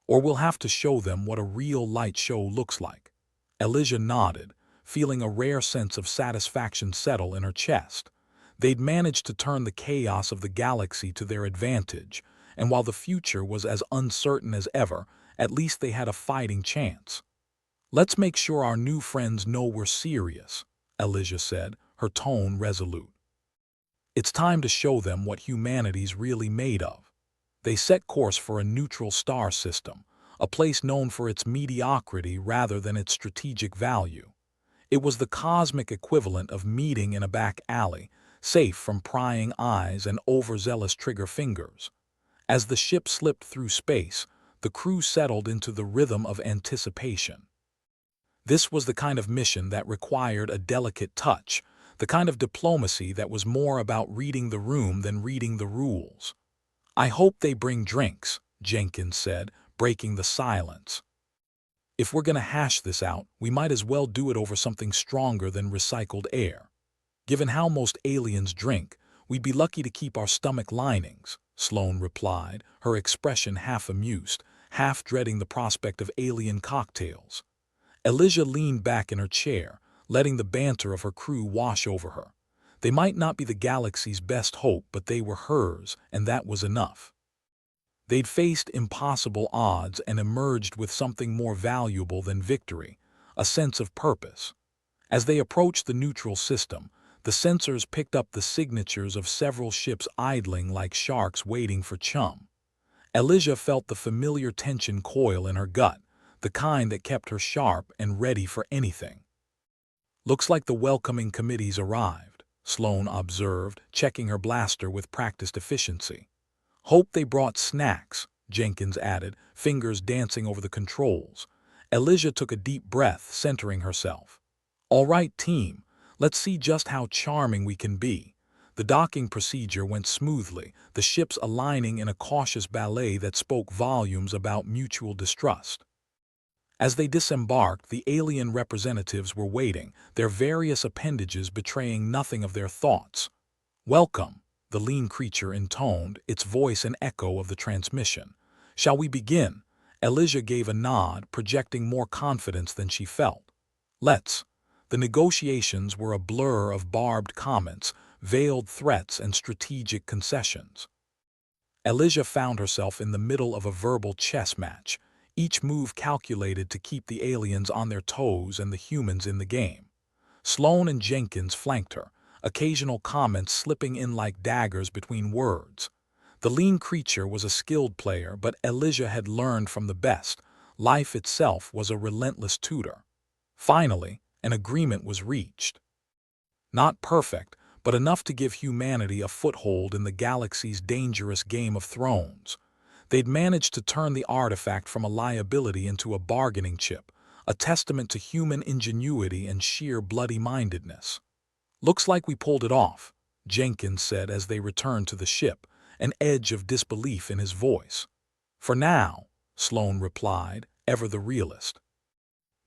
Or we'll have to show them what a real light show looks like. Elijah nodded, feeling a rare sense of satisfaction settle in her chest. They'd managed to turn the chaos of the galaxy to their advantage, and while the future was as uncertain as ever, at least they had a fighting chance. Let's make sure our new friends know we're serious, Elijah said, her tone resolute. It's time to show them what humanity's really made of. They set course for a neutral star system, a place known for its mediocrity rather than its strategic value. It was the cosmic equivalent of meeting in a back alley, safe from prying eyes and overzealous trigger fingers. As the ship slipped through space, the crew settled into the rhythm of anticipation. This was the kind of mission that required a delicate touch, the kind of diplomacy that was more about reading the room than reading the rules. I hope they bring drinks, Jenkins said, breaking the silence. If we're going to hash this out, we might as well do it over something stronger than recycled air. Given how most aliens drink, we'd be lucky to keep our stomach linings, Sloane replied, her expression half amused, half dreading the prospect of alien cocktails. Elijah leaned back in her chair, letting the banter of her crew wash over her. They might not be the galaxy's best hope, but they were hers, and that was enough. They'd faced impossible odds and emerged with something more valuable than victory, a sense of purpose. As they approached the neutral system, the sensors picked up the signatures of several ships idling like sharks waiting for chum. Elijah felt the familiar tension coil in her gut, the kind that kept her sharp and ready for anything. Looks like the welcoming committee's arrived, Sloane observed, checking her blaster with practiced efficiency. Hope they brought snacks, Jenkins added, fingers dancing over the controls. Elijah took a deep breath, centering herself. All right, team, let's see just how charming we can be. The docking procedure went smoothly, the ships aligning in a cautious ballet that spoke volumes about mutual distrust. As they disembarked, the alien representatives were waiting, their various appendages betraying nothing of their thoughts. Welcome, the lean creature intoned, its voice an echo of the transmission. Shall we begin? Elijah gave a nod, projecting more confidence than she felt. Let's. The negotiations were a blur of barbed comments, veiled threats, and strategic concessions. Elijah found herself in the middle of a verbal chess match, each move calculated to keep the aliens on their toes and the humans in the game. Sloane and Jenkins flanked her, occasional comments slipping in like daggers between words. The lean creature was a skilled player, but Elijah had learned from the best. Life itself was a relentless tutor. Finally, an agreement was reached. Not perfect, but enough to give humanity a foothold in the galaxy's dangerous Game of Thrones. They'd managed to turn the artifact from a liability into a bargaining chip, a testament to human ingenuity and sheer bloody-mindedness. "Looks like we pulled it off," Jenkins said as they returned to the ship, an edge of disbelief in his voice. "For now," Sloane replied, ever the realist.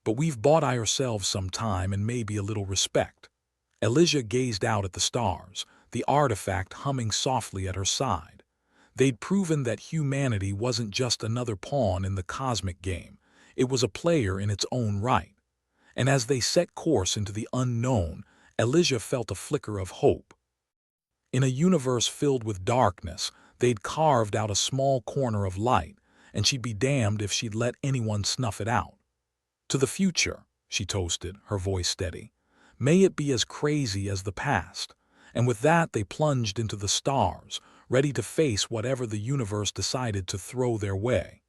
"But we've bought ourselves some time and maybe a little respect." Elijah gazed out at the stars, the artifact humming softly at her side. They'd proven that humanity wasn't just another pawn in the cosmic game. It was a player in its own right. And as they set course into the unknown, Elijah felt a flicker of hope. In a universe filled with darkness, they'd carved out a small corner of light, and she'd be damned if she'd let anyone snuff it out. "To the future," she toasted, her voice steady. "May it be as crazy as the past." And with that they plunged into the stars, ready to face whatever the universe decided to throw their way.